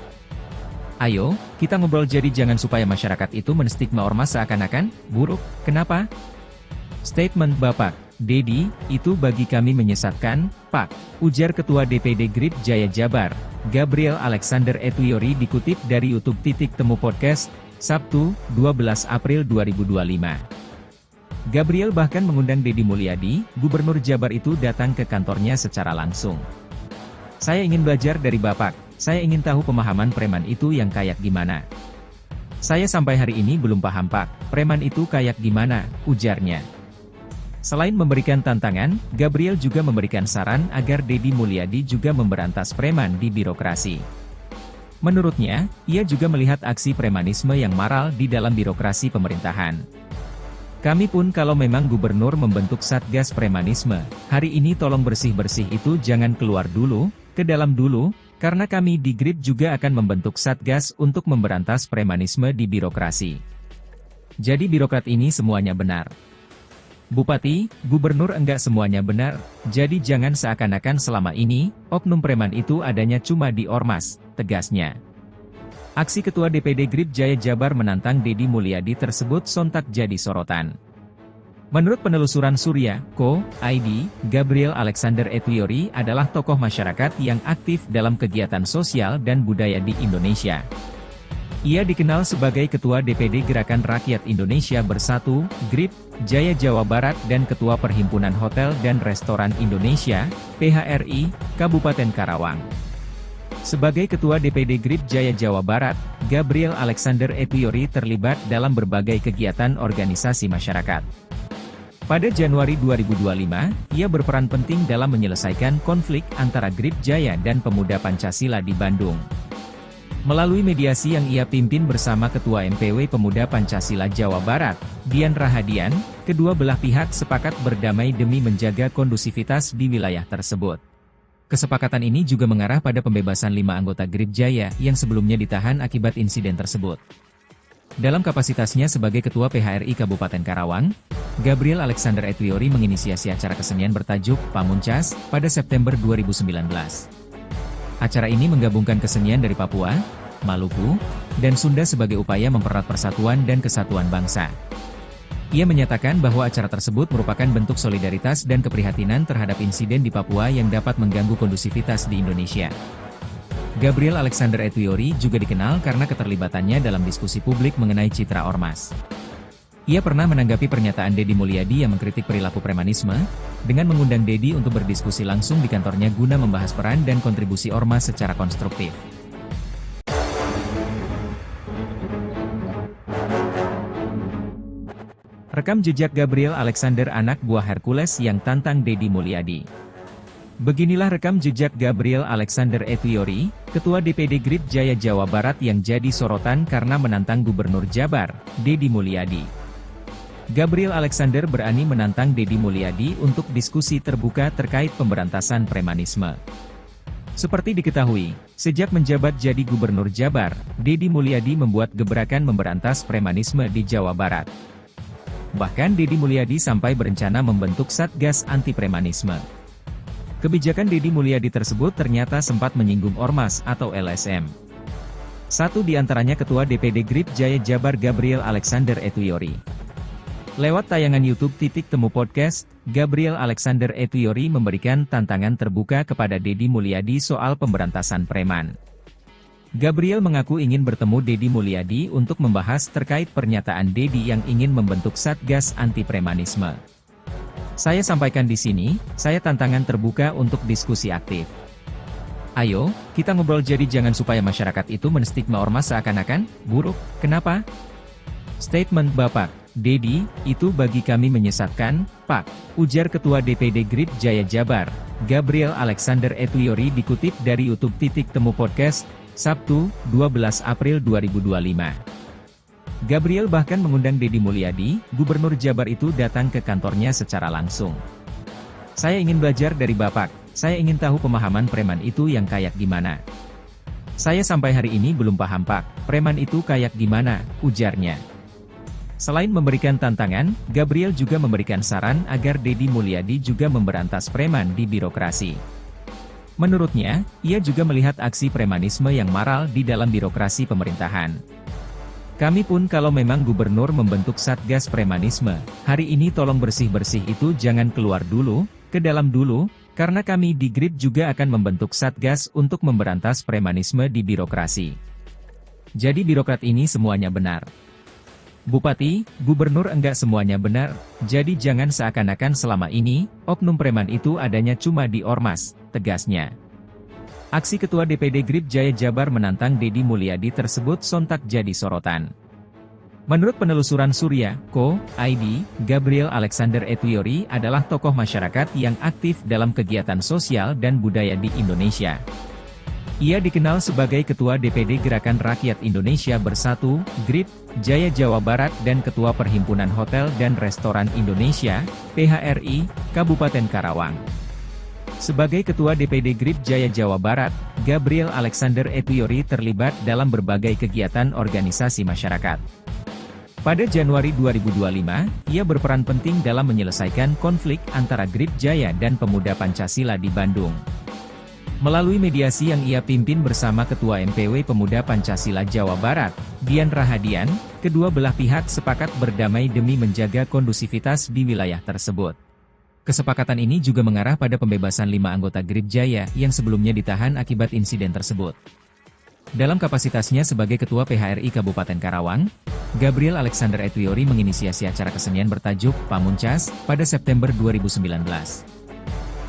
Speaker 1: Ayo, kita ngobrol jadi jangan supaya masyarakat itu menstigma ormas seakan-akan buruk. Kenapa? Statement Bapak Deddy, itu bagi kami menyesatkan, Pak, ujar Ketua DPD Grip Jaya Jabar, Gabriel Alexander Etwiori dikutip dari YouTube Titik Temu Podcast, Sabtu, 12 April 2025. Gabriel bahkan mengundang Deddy Mulyadi, Gubernur Jabar itu datang ke kantornya secara langsung. Saya ingin belajar dari Bapak, saya ingin tahu pemahaman preman itu yang kayak gimana. Saya sampai hari ini belum paham Pak, preman itu kayak gimana, ujarnya. Selain memberikan tantangan, Gabriel juga memberikan saran agar Deddy Mulyadi juga memberantas preman di birokrasi. Menurutnya, ia juga melihat aksi premanisme yang maral di dalam birokrasi pemerintahan. Kami pun kalau memang gubernur membentuk Satgas Premanisme, hari ini tolong bersih-bersih itu jangan keluar dulu, ke dalam dulu, karena kami di Grip juga akan membentuk Satgas untuk memberantas premanisme di birokrasi. Jadi birokrat ini semuanya benar. Bupati, gubernur enggak semuanya benar, jadi jangan seakan-akan selama ini, oknum preman itu adanya cuma di ormas, tegasnya. Aksi Ketua DPD Grip Jaya Jabar menantang Deddy Mulyadi tersebut sontak jadi sorotan. Menurut penelusuran Surya.co.id, Gabriel Alexander Etwiori adalah tokoh masyarakat yang aktif dalam kegiatan sosial dan budaya di Indonesia. Ia dikenal sebagai Ketua DPD Gerakan Rakyat Indonesia Bersatu, Grip, Jaya Jawa Barat dan Ketua Perhimpunan Hotel dan Restoran Indonesia, PHRI, Kabupaten Karawang. Sebagai Ketua DPD Grip Jaya Jawa Barat, Gabriel Alexander Etwiori terlibat dalam berbagai kegiatan organisasi masyarakat. Pada Januari 2025, ia berperan penting dalam menyelesaikan konflik antara Grip Jaya dan Pemuda Pancasila di Bandung. Melalui mediasi yang ia pimpin bersama Ketua MPW Pemuda Pancasila Jawa Barat, Dian Rahadian, kedua belah pihak sepakat berdamai demi menjaga kondusivitas di wilayah tersebut. Kesepakatan ini juga mengarah pada pembebasan 5 anggota Grip Jaya yang sebelumnya ditahan akibat insiden tersebut. Dalam kapasitasnya sebagai Ketua PHRI Kabupaten Karawang, Gabriel Alexander Etwiori menginisiasi acara kesenian bertajuk Pamuncas pada September 2019. Acara ini menggabungkan kesenian dari Papua, Maluku, dan Sunda sebagai upaya mempererat persatuan dan kesatuan bangsa. Ia menyatakan bahwa acara tersebut merupakan bentuk solidaritas dan keprihatinan terhadap insiden di Papua yang dapat mengganggu kondusivitas di Indonesia. Gabriel Alexander Etwiori juga dikenal karena keterlibatannya dalam diskusi publik mengenai citra ormas. Ia pernah menanggapi pernyataan Deddy Mulyadi yang mengkritik perilaku premanisme, dengan mengundang Deddy untuk berdiskusi langsung di kantornya guna membahas peran dan kontribusi ormas secara konstruktif. Rekam jejak Gabriel Alexander anak buah Hercules yang tantang Deddy Mulyadi. Beginilah rekam jejak Gabriel Alexander Etwiori, Ketua DPD Grip Jaya Jawa Barat yang jadi sorotan karena menantang Gubernur Jabar, Deddy Mulyadi. Gabriel Alexander berani menantang Deddy Mulyadi untuk diskusi terbuka terkait pemberantasan premanisme. Seperti diketahui, sejak menjabat jadi Gubernur Jabar, Deddy Mulyadi membuat gebrakan memberantas premanisme di Jawa Barat. Bahkan Deddy Mulyadi sampai berencana membentuk Satgas Anti Premanisme. Kebijakan Deddy Mulyadi tersebut ternyata sempat menyinggung Ormas atau LSM. Satu di antaranya Ketua DPD Grip Jaya Jabar Gabriel Alexander Etuyori. Lewat tayangan YouTube Titik Temu Podcast, Gabriel Alexander Etuyori memberikan tantangan terbuka kepada Deddy Mulyadi soal pemberantasan preman. Gabriel mengaku ingin bertemu Deddy Mulyadi untuk membahas terkait pernyataan Deddy yang ingin membentuk Satgas Anti Premanisme. Saya sampaikan di sini, saya tantangan terbuka untuk diskusi aktif. Ayo, kita ngobrol jadi jangan supaya masyarakat itu menstigma ormas seakan-akan buruk. Kenapa? Statement Bapak Deddy, itu bagi kami menyesatkan, Pak, ujar Ketua DPD Grip Jaya Jabar, Gabriel Alexander Etuyori dikutip dari YouTube Titik Temu Podcast, Sabtu, 12 April 2025. Gabriel bahkan mengundang Deddy Mulyadi, Gubernur Jabar itu datang ke kantornya secara langsung. Saya ingin belajar dari Bapak, saya ingin tahu pemahaman preman itu yang kayak gimana. Saya sampai hari ini belum paham Pak, preman itu kayak gimana, ujarnya. Selain memberikan tantangan, Gabriel juga memberikan saran agar Deddy Mulyadi juga memberantas preman di birokrasi. Menurutnya, ia juga melihat aksi premanisme yang maral di dalam birokrasi pemerintahan. Kami pun kalau memang gubernur membentuk Satgas Premanisme, hari ini tolong bersih-bersih itu jangan keluar dulu, ke dalam dulu, karena kami di Grip juga akan membentuk Satgas untuk memberantas premanisme di birokrasi. Jadi birokrat ini semuanya benar. Bupati, gubernur enggak semuanya benar, jadi jangan seakan-akan selama ini, oknum preman itu adanya cuma di Ormas, tegasnya. Aksi Ketua DPD Grip Jaya Jabar menantang Deddy Mulyadi tersebut sontak jadi sorotan. Menurut penelusuran Surya.co.id, Gabriel Alexander Etuyori adalah tokoh masyarakat yang aktif dalam kegiatan sosial dan budaya di Indonesia. Ia dikenal sebagai Ketua DPD Gerakan Rakyat Indonesia Bersatu, GRIP, Jaya Jawa Barat dan Ketua Perhimpunan Hotel dan Restoran Indonesia, PHRI, Kabupaten Karawang. Sebagai Ketua DPD GRIP Jaya Jawa Barat, Gabriel Alexander Etuyori terlibat dalam berbagai kegiatan organisasi masyarakat. Pada Januari 2025, ia berperan penting dalam menyelesaikan konflik antara GRIP Jaya dan Pemuda Pancasila di Bandung. Melalui mediasi yang ia pimpin bersama Ketua MPW Pemuda Pancasila Jawa Barat, Dian Rahadian, kedua belah pihak sepakat berdamai demi menjaga kondusivitas di wilayah tersebut. Kesepakatan ini juga mengarah pada pembebasan 5 anggota GRIP Jaya yang sebelumnya ditahan akibat insiden tersebut. Dalam kapasitasnya sebagai Ketua PHRI Kabupaten Karawang, Gabriel Alexander Etuyori menginisiasi acara kesenian bertajuk Pamuncas pada September 2019.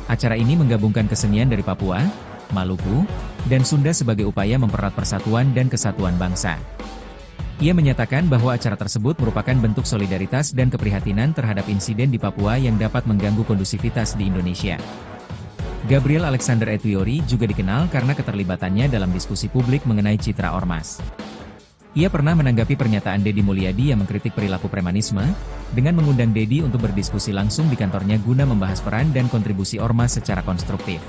Speaker 1: Acara ini menggabungkan kesenian dari Papua, Maluku, dan Sunda sebagai upaya mempererat persatuan dan kesatuan bangsa. Ia menyatakan bahwa acara tersebut merupakan bentuk solidaritas dan keprihatinan terhadap insiden di Papua yang dapat mengganggu kondusivitas di Indonesia. Gabriel Alexander Etuyori juga dikenal karena keterlibatannya dalam diskusi publik mengenai citra ormas. Ia pernah menanggapi pernyataan Deddy Mulyadi yang mengkritik perilaku premanisme, dengan mengundang Deddy untuk berdiskusi langsung di kantornya guna membahas peran dan kontribusi ormas secara konstruktif.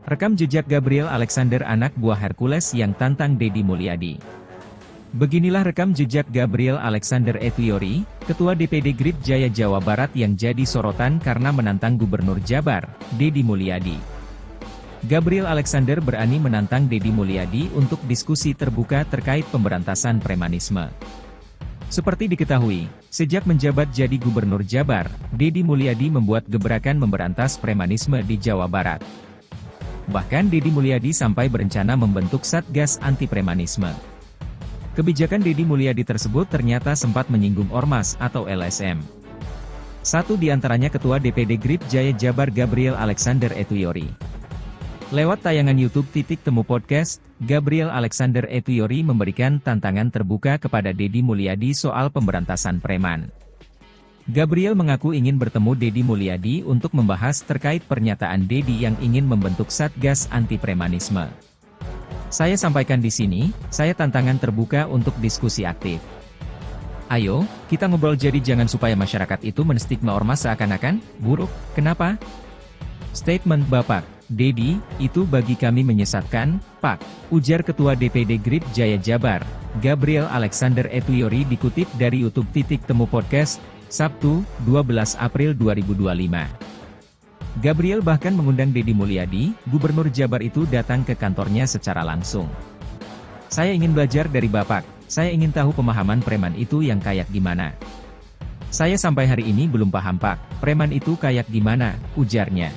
Speaker 1: Rekam jejak Gabriel Alexander anak buah Hercules yang tantang Deddy Mulyadi. Beginilah rekam jejak Gabriel Alexander Etuyori, Ketua DPD Grip Jaya Jawa Barat yang jadi sorotan karena menantang Gubernur Jabar, Deddy Mulyadi. Gabriel Alexander berani menantang Deddy Mulyadi untuk diskusi terbuka terkait pemberantasan premanisme. Seperti diketahui, sejak menjabat jadi Gubernur Jabar, Deddy Mulyadi membuat gebrakan memberantas premanisme di Jawa Barat. Bahkan Deddy Mulyadi sampai berencana membentuk Satgas Anti Premanisme. Kebijakan Deddy Mulyadi tersebut ternyata sempat menyinggung Ormas atau LSM. Satu di antaranya Ketua DPD Grip Jaya Jabar Gabriel Alexander Etuyori. Lewat tayangan YouTube Titik Temu Podcast, Gabriel Alexander Etuyori memberikan tantangan terbuka kepada Deddy Mulyadi soal pemberantasan preman. Gabriel mengaku ingin bertemu Deddy Mulyadi untuk membahas terkait pernyataan Deddy yang ingin membentuk Satgas Anti Premanisme. Saya sampaikan di sini, saya tantangan terbuka untuk diskusi aktif. Ayo, kita ngobrol jadi jangan supaya masyarakat itu menstigma ormas seakan-akan buruk. Kenapa? Statement Bapak Dedi, itu bagi kami menyesatkan, Pak, ujar Ketua DPD GRIP Jaya Jabar, Gabriel Alexander Etuyori dikutip dari YouTube Temu Podcast, Sabtu, 12 April 2025. Gabriel bahkan mengundang Deddy Mulyadi, Gubernur Jabar itu datang ke kantornya secara langsung. Saya ingin belajar dari Bapak, saya ingin tahu pemahaman preman itu yang kayak gimana. Saya sampai hari ini belum paham Pak, preman itu kayak gimana, ujarnya.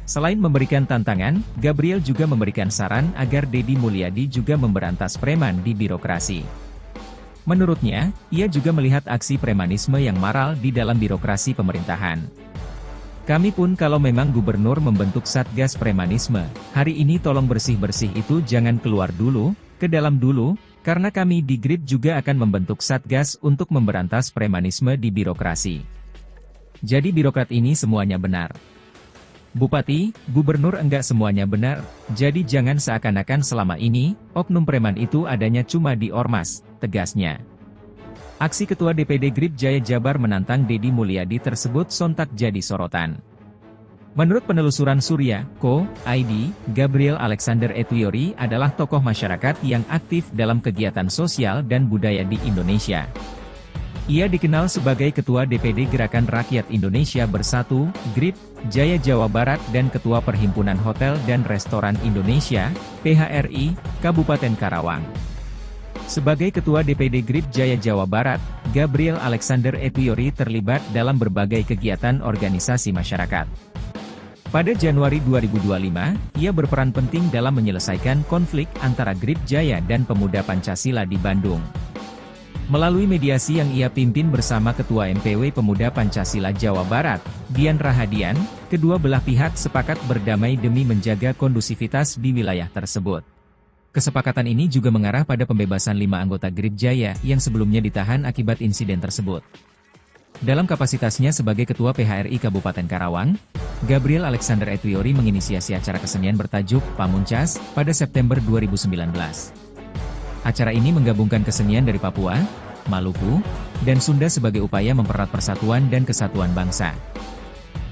Speaker 1: Selain memberikan tantangan, Gabriel juga memberikan saran agar Deddy Mulyadi juga memberantas preman di birokrasi. Menurutnya, ia juga melihat aksi premanisme yang maral di dalam birokrasi pemerintahan. Kami pun kalau memang gubernur membentuk satgas premanisme, hari ini tolong bersih-bersih itu jangan keluar dulu, ke dalam dulu, karena kami di GRIP juga akan membentuk satgas untuk memberantas premanisme di birokrasi. Jadi birokrat ini semuanya benar. Bupati, gubernur enggak semuanya benar, jadi jangan seakan-akan selama ini, oknum preman itu adanya cuma di ormas, tegasnya. Aksi Ketua DPD GRIP Jaya Jabar menantang Deddy Mulyadi tersebut sontak jadi sorotan. Menurut penelusuran Surya.co.id, Gabriel Alexander Etuyori adalah tokoh masyarakat yang aktif dalam kegiatan sosial dan budaya di Indonesia. Ia dikenal sebagai Ketua DPD Gerakan Rakyat Indonesia Bersatu, GRIP, Jaya Jawa Barat dan Ketua Perhimpunan Hotel dan Restoran Indonesia, PHRI, Kabupaten Karawang. Sebagai Ketua DPD GRIP Jaya Jawa Barat, Gabriel Alexander Etuyori terlibat dalam berbagai kegiatan organisasi masyarakat. Pada Januari 2025, ia berperan penting dalam menyelesaikan konflik antara GRIP Jaya dan Pemuda Pancasila di Bandung. Melalui mediasi yang ia pimpin bersama Ketua MPW Pemuda Pancasila Jawa Barat, Dian Rahadian, kedua belah pihak sepakat berdamai demi menjaga kondusivitas di wilayah tersebut. Kesepakatan ini juga mengarah pada pembebasan 5 anggota GRIP Jaya yang sebelumnya ditahan akibat insiden tersebut. Dalam kapasitasnya sebagai Ketua PHRI Kabupaten Karawang, Gabriel Alexander Etuyori menginisiasi acara kesenian bertajuk Pamuncas pada September 2019. Acara ini menggabungkan kesenian dari Papua, Maluku, dan Sunda sebagai upaya mempererat persatuan dan kesatuan bangsa.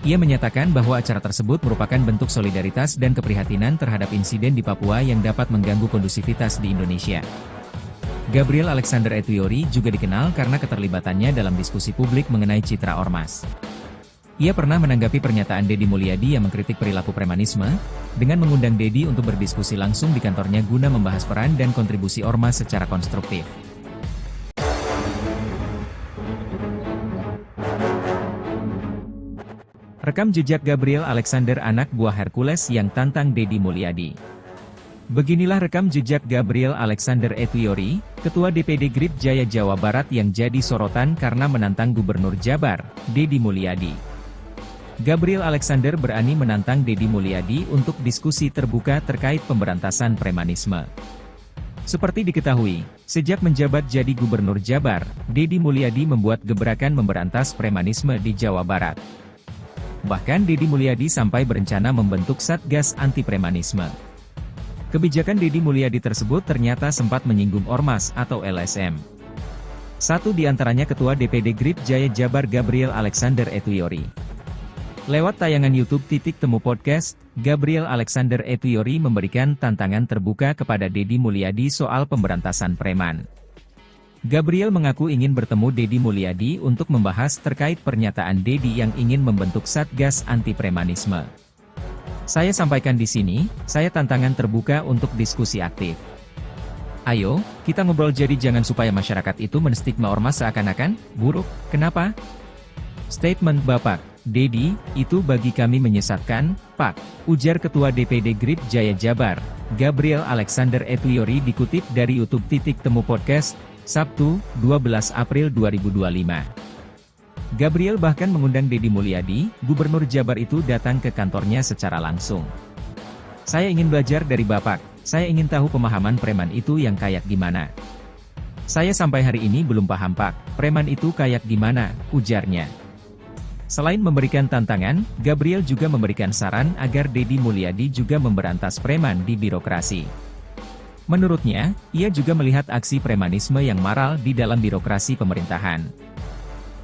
Speaker 1: Ia menyatakan bahwa acara tersebut merupakan bentuk solidaritas dan keprihatinan terhadap insiden di Papua yang dapat mengganggu kondusivitas di Indonesia. Gabriel Alexander Etuyori juga dikenal karena keterlibatannya dalam diskusi publik mengenai citra ormas. Ia pernah menanggapi pernyataan Deddy Mulyadi yang mengkritik perilaku premanisme, dengan mengundang Deddy untuk berdiskusi langsung di kantornya guna membahas peran dan kontribusi ormas secara konstruktif. Rekam jejak Gabriel Alexander anak buah Hercules yang tantang Deddy Mulyadi. Beginilah rekam jejak Gabriel Alexander Etuyori, Ketua DPD GRIP Jaya Jawa Barat yang jadi sorotan karena menantang Gubernur Jabar, Deddy Mulyadi. Gabriel Alexander berani menantang Deddy Mulyadi untuk diskusi terbuka terkait pemberantasan premanisme. Seperti diketahui, sejak menjabat jadi Gubernur Jabar, Deddy Mulyadi membuat gebrakan memberantas premanisme di Jawa Barat. Bahkan Deddy Mulyadi sampai berencana membentuk Satgas Anti Premanisme. Kebijakan Deddy Mulyadi tersebut ternyata sempat menyinggung ormas atau LSM. Satu di antaranya Ketua DPD GRIP Jaya Jabar Gabriel Alexander Etuyori. Lewat tayangan YouTube Temu Podcast, Gabriel Alexander Etuyori memberikan tantangan terbuka kepada Deddy Mulyadi soal pemberantasan preman. Gabriel mengaku ingin bertemu Deddy Mulyadi untuk membahas terkait pernyataan Deddy yang ingin membentuk Satgas Anti Premanisme. Saya sampaikan di sini, saya tantangan terbuka untuk diskusi aktif. Ayo, kita ngobrol jadi jangan supaya masyarakat itu menstigma ormas seakan-akan buruk. Kenapa? Statement Bapak Deddy, itu bagi kami menyesatkan, Pak, ujar Ketua DPD GRIP Jaya Jabar, Gabriel Alexander Etuyori dikutip dari YouTube Temu Podcast, Sabtu, 12 April 2025. Gabriel bahkan mengundang Deddy Mulyadi, Gubernur Jabar itu datang ke kantornya secara langsung. Saya ingin belajar dari Bapak, saya ingin tahu pemahaman preman itu yang kayak gimana. Saya sampai hari ini belum paham Pak, preman itu kayak gimana, ujarnya. Selain memberikan tantangan, Gabriel juga memberikan saran agar Deddy Mulyadi juga memberantas preman di birokrasi. Menurutnya, ia juga melihat aksi premanisme yang maral di dalam birokrasi pemerintahan.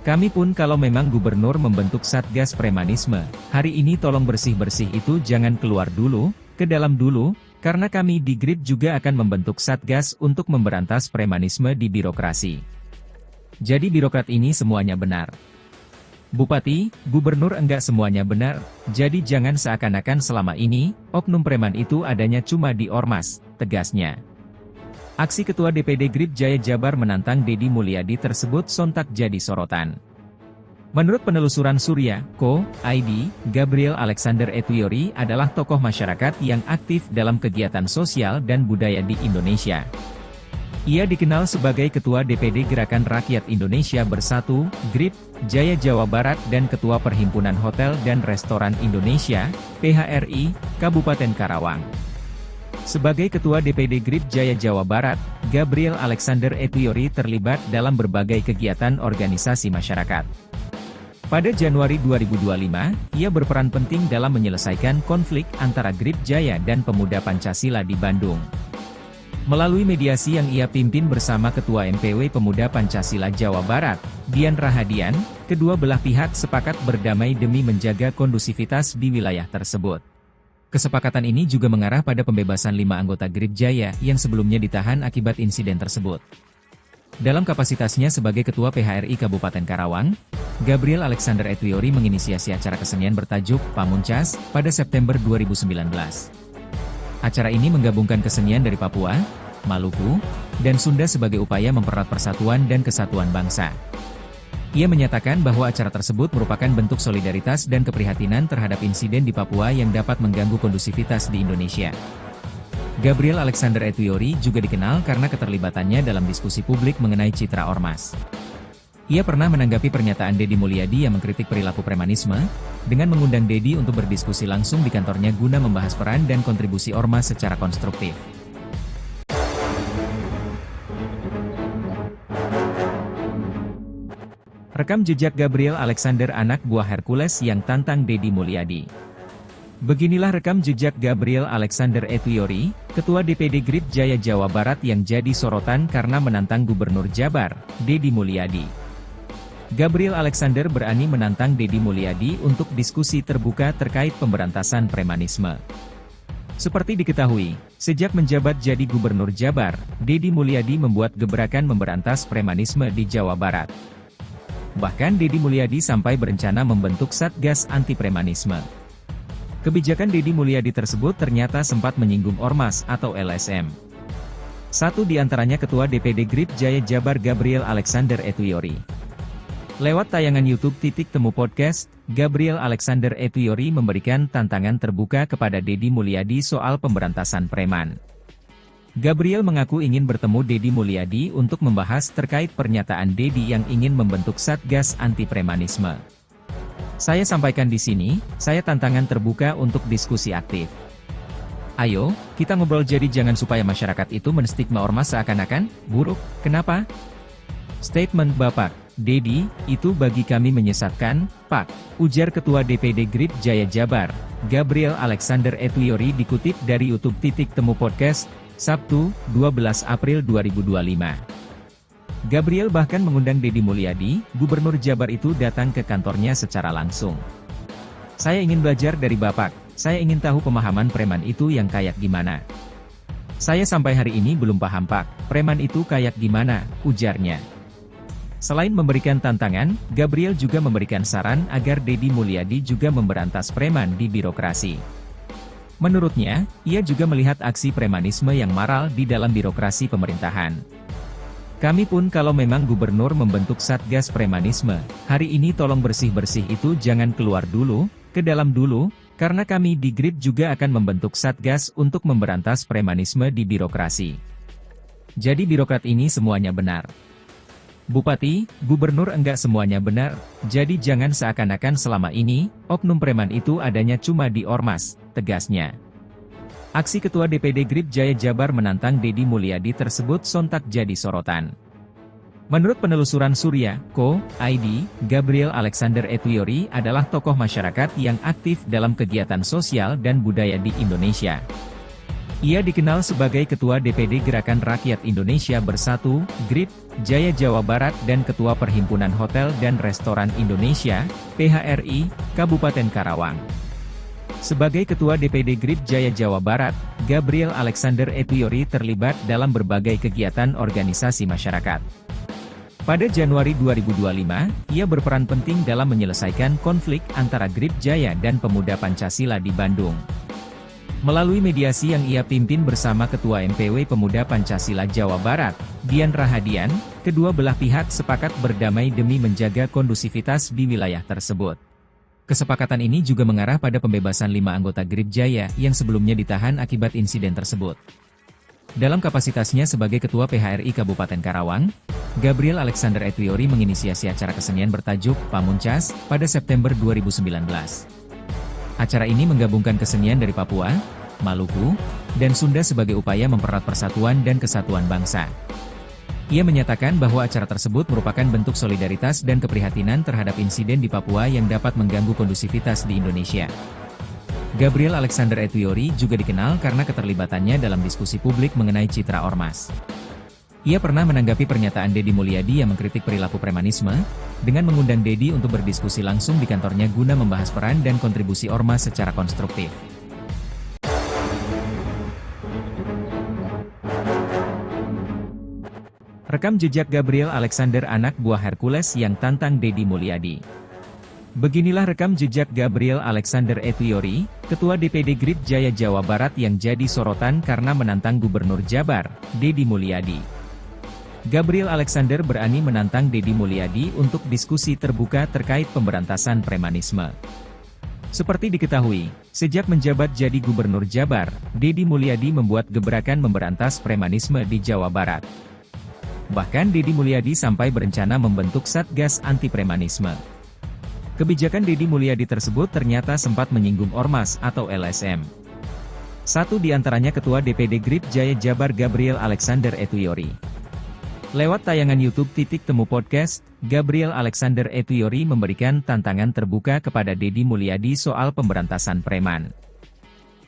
Speaker 1: Kami pun kalau memang gubernur membentuk satgas premanisme, hari ini tolong bersih-bersih itu jangan keluar dulu, ke dalam dulu, karena kami di GRIP juga akan membentuk satgas untuk memberantas premanisme di birokrasi. Jadi birokrat ini semuanya benar. Bupati, gubernur enggak semuanya benar, jadi jangan seakan-akan selama ini, oknum preman itu adanya cuma di ormas, tegasnya. Aksi Ketua DPD GRIP Jaya Jabar menantang Deddy Mulyadi tersebut sontak jadi sorotan. Menurut penelusuran Surya.co.id, Gabriel Alexander Etuyori adalah tokoh masyarakat yang aktif dalam kegiatan sosial dan budaya di Indonesia. Ia dikenal sebagai Ketua DPD Gerakan Rakyat Indonesia Bersatu, GRIP, Jaya Jawa Barat dan Ketua Perhimpunan Hotel dan Restoran Indonesia, PHRI, Kabupaten Karawang. Sebagai Ketua DPD GRIP Jaya Jawa Barat, Gabriel Alexander Etuyori terlibat dalam berbagai kegiatan organisasi masyarakat. Pada Januari 2025, ia berperan penting dalam menyelesaikan konflik antara GRIP Jaya dan Pemuda Pancasila di Bandung. Melalui mediasi yang ia pimpin bersama Ketua MPW Pemuda Pancasila Jawa Barat, Dian Rahadian, kedua belah pihak sepakat berdamai demi menjaga kondusivitas di wilayah tersebut. Kesepakatan ini juga mengarah pada pembebasan 5 anggota GRIP Jaya yang sebelumnya ditahan akibat insiden tersebut. Dalam kapasitasnya sebagai Ketua PHRI Kabupaten Karawang, Gabriel Alexander Etuyori menginisiasi acara kesenian bertajuk Pamuncas pada September 2019. Acara ini menggabungkan kesenian dari Papua, Maluku, dan Sunda sebagai upaya mempererat persatuan dan kesatuan bangsa. Ia menyatakan bahwa acara tersebut merupakan bentuk solidaritas dan keprihatinan terhadap insiden di Papua yang dapat mengganggu kondusivitas di Indonesia. Gabriel Alexander Etuyori juga dikenal karena keterlibatannya dalam diskusi publik mengenai citra ormas. Ia pernah menanggapi pernyataan Deddy Mulyadi yang mengkritik perilaku premanisme, dengan mengundang Deddy untuk berdiskusi langsung di kantornya guna membahas peran dan kontribusi ormas secara konstruktif. Rekam jejak Gabriel Alexander anak buah Hercules yang tantang Deddy Mulyadi. Beginilah rekam jejak Gabriel Alexander Etuyori, Ketua DPD GRIP Jaya Jawa Barat yang jadi sorotan karena menantang Gubernur Jabar, Deddy Mulyadi. Gabriel Alexander berani menantang Deddy Mulyadi untuk diskusi terbuka terkait pemberantasan premanisme. Seperti diketahui, sejak menjabat jadi Gubernur Jabar, Deddy Mulyadi membuat gebrakan memberantas premanisme di Jawa Barat. Bahkan Deddy Mulyadi sampai berencana membentuk Satgas Anti Premanisme. Kebijakan Deddy Mulyadi tersebut ternyata sempat menyinggung Ormas atau LSM. Satu di antaranya Ketua DPD GRIP Jaya Jabar Gabriel Alexander Etuyori. Lewat tayangan YouTube Temu Podcast, Gabriel Alexander Etuyori memberikan tantangan terbuka kepada Deddy Mulyadi soal pemberantasan preman. Gabriel mengaku ingin bertemu Deddy Mulyadi untuk membahas terkait pernyataan Deddy yang ingin membentuk Satgas Anti Premanisme. Saya sampaikan di sini, saya tantangan terbuka untuk diskusi aktif. Ayo, kita ngobrol jadi jangan supaya masyarakat itu menstigma ormas seakan-akan buruk, kenapa? Statement Bapak Deddy, itu bagi kami menyesatkan, Pak, ujar Ketua DPD GRIP Jaya Jabar, Gabriel Alexander Etuyori dikutip dari YouTube Temu Podcast, Sabtu, 12 April 2025. Gabriel bahkan mengundang Deddy Mulyadi, Gubernur Jabar itu datang ke kantornya secara langsung. Saya ingin belajar dari Bapak, saya ingin tahu pemahaman preman itu yang kayak gimana. Saya sampai hari ini belum paham Pak, preman itu kayak gimana, ujarnya. Selain memberikan tantangan, Gabriel juga memberikan saran agar Deddy Mulyadi juga memberantas preman di birokrasi. Menurutnya, ia juga melihat aksi premanisme yang maral di dalam birokrasi pemerintahan. Kami pun kalau memang gubernur membentuk Satgas Premanisme, hari ini tolong bersih-bersih itu jangan keluar dulu, ke dalam dulu, karena kami di GRIP juga akan membentuk Satgas untuk memberantas premanisme di birokrasi. Jadi birokrat ini semuanya benar. Bupati, gubernur enggak semuanya benar, jadi jangan seakan-akan selama ini, oknum preman itu adanya cuma di ormas, tegasnya. Aksi Ketua DPD GRIP Jaya Jabar menantang Deddy Mulyadi tersebut sontak jadi sorotan. Menurut penelusuran Surya.co.id, Gabriel Alexander Etuyori adalah tokoh masyarakat yang aktif dalam kegiatan sosial dan budaya di Indonesia. Ia dikenal sebagai Ketua DPD Gerakan Rakyat Indonesia Bersatu, GRIP, Jaya Jawa Barat dan Ketua Perhimpunan Hotel dan Restoran Indonesia, PHRI, Kabupaten Karawang. Sebagai Ketua DPD GRIP Jaya Jawa Barat, Gabriel Alexander Etuyori terlibat dalam berbagai kegiatan organisasi masyarakat. Pada Januari 2025, ia berperan penting dalam menyelesaikan konflik antara GRIP Jaya dan Pemuda Pancasila di Bandung. Melalui mediasi yang ia pimpin bersama Ketua MPW Pemuda Pancasila Jawa Barat, Dian Rahadian, kedua belah pihak sepakat berdamai demi menjaga kondusivitas di wilayah tersebut. Kesepakatan ini juga mengarah pada pembebasan 5 anggota GRIP Jaya yang sebelumnya ditahan akibat insiden tersebut. Dalam kapasitasnya sebagai Ketua PHRI Kabupaten Karawang, Gabriel Alexander Etuyori menginisiasi acara kesenian bertajuk Pamuncas pada September 2019. Acara ini menggabungkan kesenian dari Papua, Maluku, dan Sunda sebagai upaya mempererat persatuan dan kesatuan bangsa. Ia menyatakan bahwa acara tersebut merupakan bentuk solidaritas dan keprihatinan terhadap insiden di Papua yang dapat mengganggu kondusivitas di Indonesia. Gabriel Alexander Etuyori juga dikenal karena keterlibatannya dalam diskusi publik mengenai citra ormas. Ia pernah menanggapi pernyataan Deddy Mulyadi yang mengkritik perilaku premanisme, dengan mengundang Deddy untuk berdiskusi langsung di kantornya guna membahas peran dan kontribusi ormas secara konstruktif. Rekam jejak Gabriel Alexander anak buah Hercules yang tantang Deddy Mulyadi. Beginilah rekam jejak Gabriel Alexander Etuyori, Ketua DPD GRIP Jaya Jawa Barat yang jadi sorotan karena menantang Gubernur Jabar, Deddy Mulyadi. Gabriel Alexander berani menantang Deddy Mulyadi untuk diskusi terbuka terkait pemberantasan premanisme. Seperti diketahui, sejak menjabat jadi Gubernur Jabar, Deddy Mulyadi membuat gebrakan memberantas premanisme di Jawa Barat. Bahkan Deddy Mulyadi sampai berencana membentuk Satgas Anti Premanisme. Kebijakan Deddy Mulyadi tersebut ternyata sempat menyinggung Ormas atau LSM. Satu di antaranya Ketua DPD GRIP Jaya Jabar Gabriel Alexander Etuyori. Lewat tayangan YouTube Temu Podcast, Gabriel Alexander Etuyori memberikan tantangan terbuka kepada Deddy Mulyadi soal pemberantasan preman.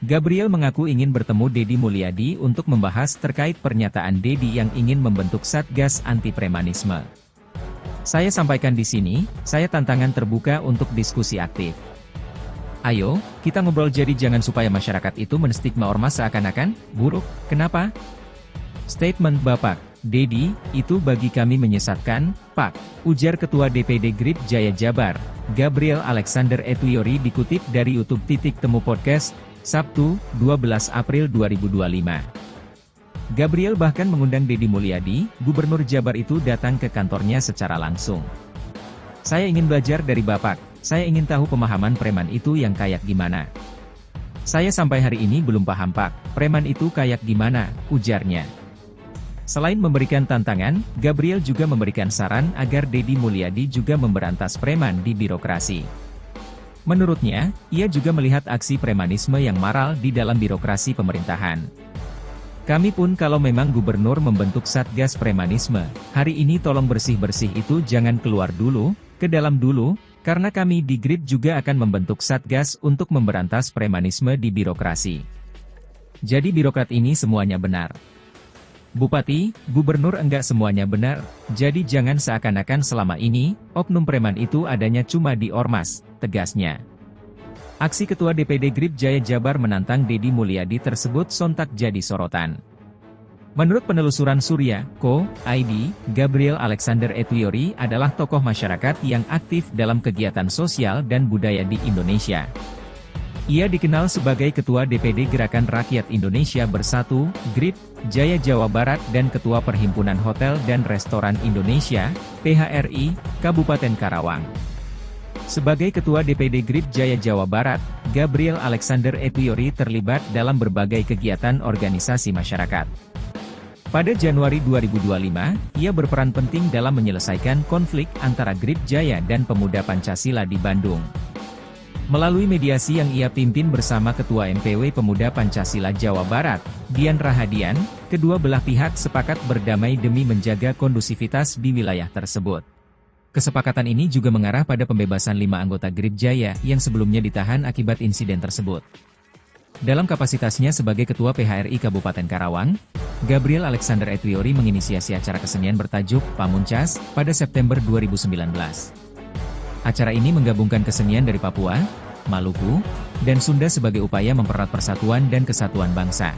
Speaker 1: Gabriel mengaku ingin bertemu Deddy Mulyadi untuk membahas terkait pernyataan Deddy yang ingin membentuk Satgas Anti Premanisme. Saya sampaikan di sini, saya tantangan terbuka untuk diskusi aktif. Ayo, kita ngobrol jadi jangan supaya masyarakat itu menstigma ormas seakan-akan buruk, kenapa? Statement Bapak Deddy, itu bagi kami menyesatkan, Pak, ujar Ketua DPD GRIP Jaya Jabar, Gabriel Alexander Etuyori dikutip dari YouTube Temu Podcast, Sabtu, 12 April 2025. Gabriel bahkan mengundang Deddy Mulyadi, Gubernur Jabar itu datang ke kantornya secara langsung. Saya ingin belajar dari Bapak, saya ingin tahu pemahaman preman itu yang kayak gimana. Saya sampai hari ini belum paham Pak, preman itu kayak gimana, ujarnya. Selain memberikan tantangan, Gabriel juga memberikan saran agar Deddy Mulyadi juga memberantas preman di birokrasi. Menurutnya, ia juga melihat aksi premanisme yang maral di dalam birokrasi pemerintahan. Kami pun kalau memang gubernur membentuk Satgas Premanisme, hari ini tolong bersih-bersih itu jangan keluar dulu, ke dalam dulu, karena kami di GRIP juga akan membentuk Satgas untuk memberantas premanisme di birokrasi. Jadi birokrat ini semuanya benar. Bupati, gubernur enggak semuanya benar, jadi jangan seakan-akan selama ini, oknum preman itu adanya cuma di ormas, tegasnya. Aksi Ketua DPD GRIP Jaya Jabar menantang Deddy Mulyadi tersebut sontak jadi sorotan. Menurut penelusuran Surya.co.id, Gabriel Alexander Etuyori adalah tokoh masyarakat yang aktif dalam kegiatan sosial dan budaya di Indonesia. Ia dikenal sebagai Ketua DPD Gerakan Rakyat Indonesia Bersatu, GRIP, Jaya Jawa Barat dan Ketua Perhimpunan Hotel dan Restoran Indonesia, PHRI, Kabupaten Karawang. Sebagai Ketua DPD GRIP Jaya Jawa Barat, Gabriel Alexander Etuyori terlibat dalam berbagai kegiatan organisasi masyarakat. Pada Januari 2025, ia berperan penting dalam menyelesaikan konflik antara GRIP Jaya dan Pemuda Pancasila di Bandung. Melalui mediasi yang ia pimpin bersama Ketua MPW Pemuda Pancasila Jawa Barat, Dian Rahadian, kedua belah pihak sepakat berdamai demi menjaga kondusivitas di wilayah tersebut. Kesepakatan ini juga mengarah pada pembebasan 5 anggota GRIP Jaya yang sebelumnya ditahan akibat insiden tersebut. Dalam kapasitasnya sebagai Ketua PHRI Kabupaten Karawang, Gabriel Alexander Etwiori menginisiasi acara kesenian bertajuk Pamuncas pada September 2019. Acara ini menggabungkan kesenian dari Papua, Maluku, dan Sunda sebagai upaya mempererat persatuan dan kesatuan bangsa.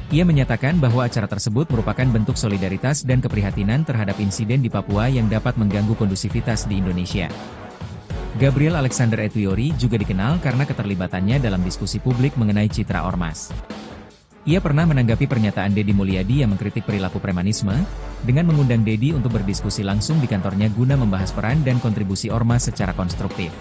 Speaker 1: Ia menyatakan bahwa acara tersebut merupakan bentuk solidaritas dan keprihatinan terhadap insiden di Papua yang dapat mengganggu kondusivitas di Indonesia. Gabriel Alexander Etwiori juga dikenal karena keterlibatannya dalam diskusi publik mengenai citra ormas. Ia pernah menanggapi pernyataan Deddy Mulyadi yang mengkritik perilaku premanisme, dengan mengundang Deddy untuk berdiskusi langsung di kantornya guna membahas peran dan kontribusi ormas secara konstruktif.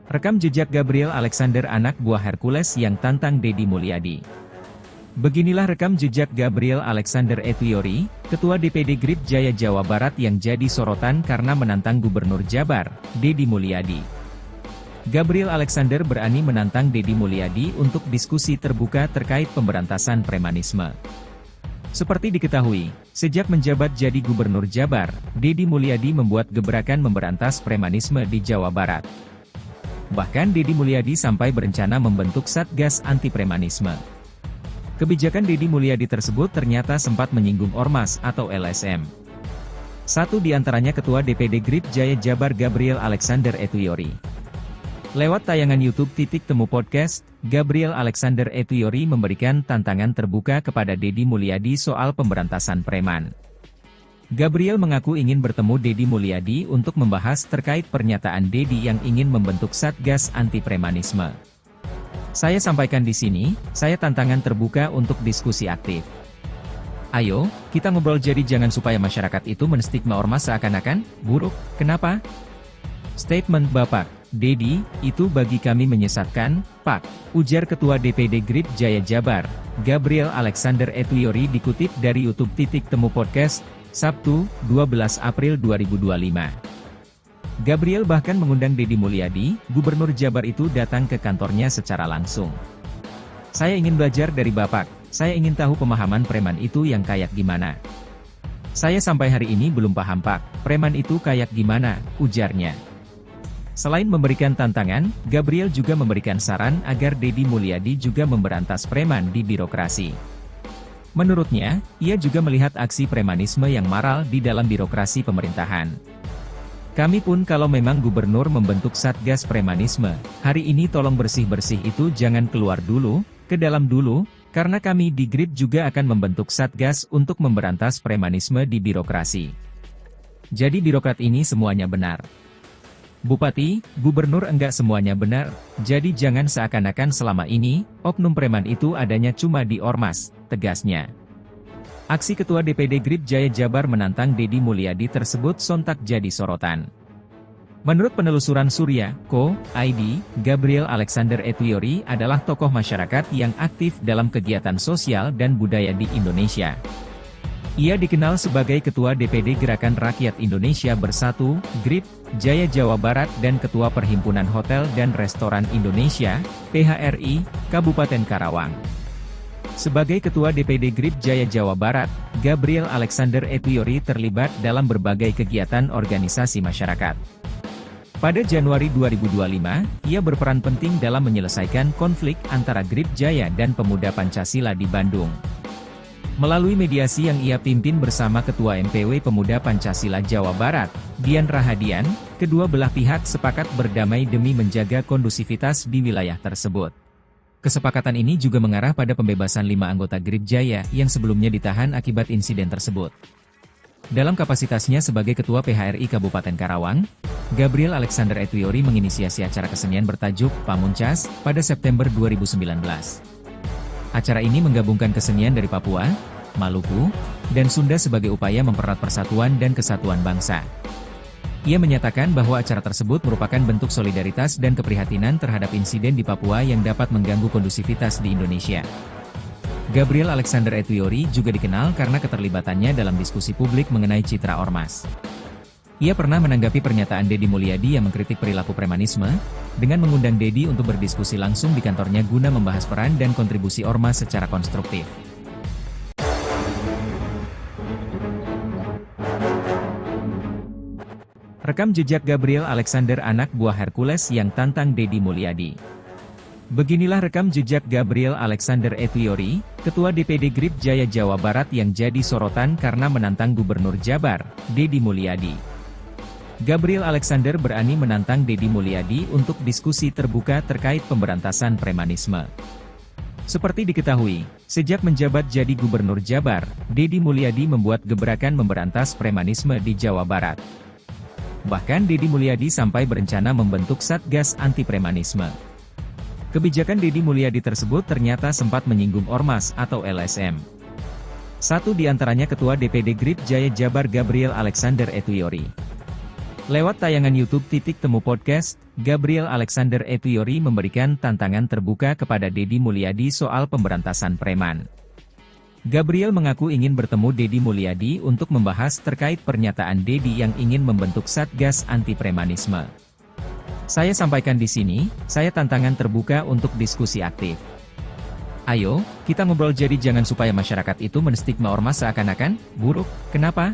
Speaker 1: Rekam jejak Gabriel Alexander anak buah Hercules yang tantang Deddy Mulyadi. Beginilah rekam jejak Gabriel Alexander Etwiori, Ketua DPD Grip Jaya Jawa Barat yang jadi sorotan karena menantang Gubernur Jabar, Deddy Mulyadi. Gabriel Alexander berani menantang Deddy Mulyadi untuk diskusi terbuka terkait pemberantasan premanisme. Seperti diketahui, sejak menjabat jadi Gubernur Jabar, Deddy Mulyadi membuat gebrakan memberantas premanisme di Jawa Barat. Bahkan Deddy Mulyadi sampai berencana membentuk Satgas Anti Premanisme. Kebijakan Deddy Mulyadi tersebut ternyata sempat menyinggung Ormas atau LSM. Satu di antaranya Ketua DPD Grip Jaya Jabar Gabriel Alexander Etwiori. Lewat tayangan YouTube Temu Podcast, Gabriel Alexander Etwiori memberikan tantangan terbuka kepada Deddy Mulyadi soal pemberantasan preman. Gabriel mengaku ingin bertemu Deddy Mulyadi untuk membahas terkait pernyataan Deddy yang ingin membentuk Satgas Anti Premanisme. Saya sampaikan di sini, saya tantangan terbuka untuk diskusi aktif. Ayo, kita ngobrol jadi jangan supaya masyarakat itu menstigma ormas seakan-akan buruk. Kenapa? Statement Bapak Deddy, itu bagi kami menyesatkan, Pak, ujar Ketua DPD Grip Jaya Jabar, Gabriel Alexander Etwiori dikutip dari YouTube Temu Podcast, Sabtu, 12 April 2025. Gabriel bahkan mengundang Deddy Mulyadi, Gubernur Jabar itu datang ke kantornya secara langsung. Saya ingin belajar dari Bapak, saya ingin tahu pemahaman preman itu yang kayak gimana. Saya sampai hari ini belum paham Pak, preman itu kayak gimana, ujarnya. Selain memberikan tantangan, Gabriel juga memberikan saran agar Deddy Mulyadi juga memberantas preman di birokrasi. Menurutnya, ia juga melihat aksi premanisme yang maral di dalam birokrasi pemerintahan. Kami pun kalau memang gubernur membentuk Satgas Premanisme, hari ini tolong bersih-bersih itu jangan keluar dulu, ke dalam dulu, karena kami di Grip juga akan membentuk Satgas untuk memberantas premanisme di birokrasi. Jadi birokrat ini semuanya benar. Bupati, gubernur enggak semuanya benar, jadi jangan seakan-akan selama ini, oknum preman itu adanya cuma di ormas, tegasnya. Aksi Ketua DPD Grip Jaya Jabar menantang Deddy Mulyadi tersebut sontak jadi sorotan. Menurut penelusuran Surya.co.id, Gabriel Alexander Etwiori adalah tokoh masyarakat yang aktif dalam kegiatan sosial dan budaya di Indonesia. Ia dikenal sebagai Ketua DPD Gerakan Rakyat Indonesia Bersatu, Grip, Jaya Jawa Barat dan Ketua Perhimpunan Hotel dan Restoran Indonesia, PHRI, Kabupaten Karawang. Sebagai Ketua DPD Grip Jaya Jawa Barat, Gabriel Alexander Etwiori terlibat dalam berbagai kegiatan organisasi masyarakat. Pada Januari 2025, ia berperan penting dalam menyelesaikan konflik antara Grip Jaya dan Pemuda Pancasila di Bandung. Melalui mediasi yang ia pimpin bersama Ketua MPW Pemuda Pancasila Jawa Barat, Dian Rahadian, kedua belah pihak sepakat berdamai demi menjaga kondusivitas di wilayah tersebut. Kesepakatan ini juga mengarah pada pembebasan 5 anggota Grip Jaya yang sebelumnya ditahan akibat insiden tersebut. Dalam kapasitasnya sebagai Ketua PHRI Kabupaten Karawang, Gabriel Alexander Etwiori menginisiasi acara kesenian bertajuk Pamuncas pada September 2019. Acara ini menggabungkan kesenian dari Papua, Maluku, dan Sunda sebagai upaya mempererat persatuan dan kesatuan bangsa. Ia menyatakan bahwa acara tersebut merupakan bentuk solidaritas dan keprihatinan terhadap insiden di Papua yang dapat mengganggu kondusivitas di Indonesia. Gabriel Alexander Etwiori juga dikenal karena keterlibatannya dalam diskusi publik mengenai citra ormas. Ia pernah menanggapi pernyataan Deddy Mulyadi yang mengkritik perilaku premanisme, dengan mengundang Deddy untuk berdiskusi langsung di kantornya guna membahas peran dan kontribusi ormas secara konstruktif. Rekam jejak Gabriel Alexander anak buah Hercules yang tantang Deddy Mulyadi. Beginilah rekam jejak Gabriel Alexander Ethiori, Ketua DPD Grip Jaya Jawa Barat yang jadi sorotan karena menantang Gubernur Jabar, Deddy Mulyadi. Gabriel Alexander berani menantang Deddy Mulyadi untuk diskusi terbuka terkait pemberantasan premanisme. Seperti diketahui, sejak menjabat jadi Gubernur Jabar, Deddy Mulyadi membuat gebrakan memberantas premanisme di Jawa Barat. Bahkan Deddy Mulyadi sampai berencana membentuk Satgas Anti Premanisme. Kebijakan Deddy Mulyadi tersebut ternyata sempat menyinggung Ormas atau LSM. Satu di antaranya Ketua DPD Grip Jaya Jabar Gabriel Alexander Ethiori. Lewat tayangan YouTube Titik Temu Podcast, Gabriel Alexander Ethiori memberikan tantangan terbuka kepada Deddy Mulyadi soal pemberantasan preman. Gabriel mengaku ingin bertemu Deddy Mulyadi untuk membahas terkait pernyataan Deddy yang ingin membentuk Satgas Anti Premanisme. Saya sampaikan di sini, saya tantangan terbuka untuk diskusi aktif. Ayo, kita ngobrol jadi jangan supaya masyarakat itu menstigma ormas seakan-akan buruk. Kenapa?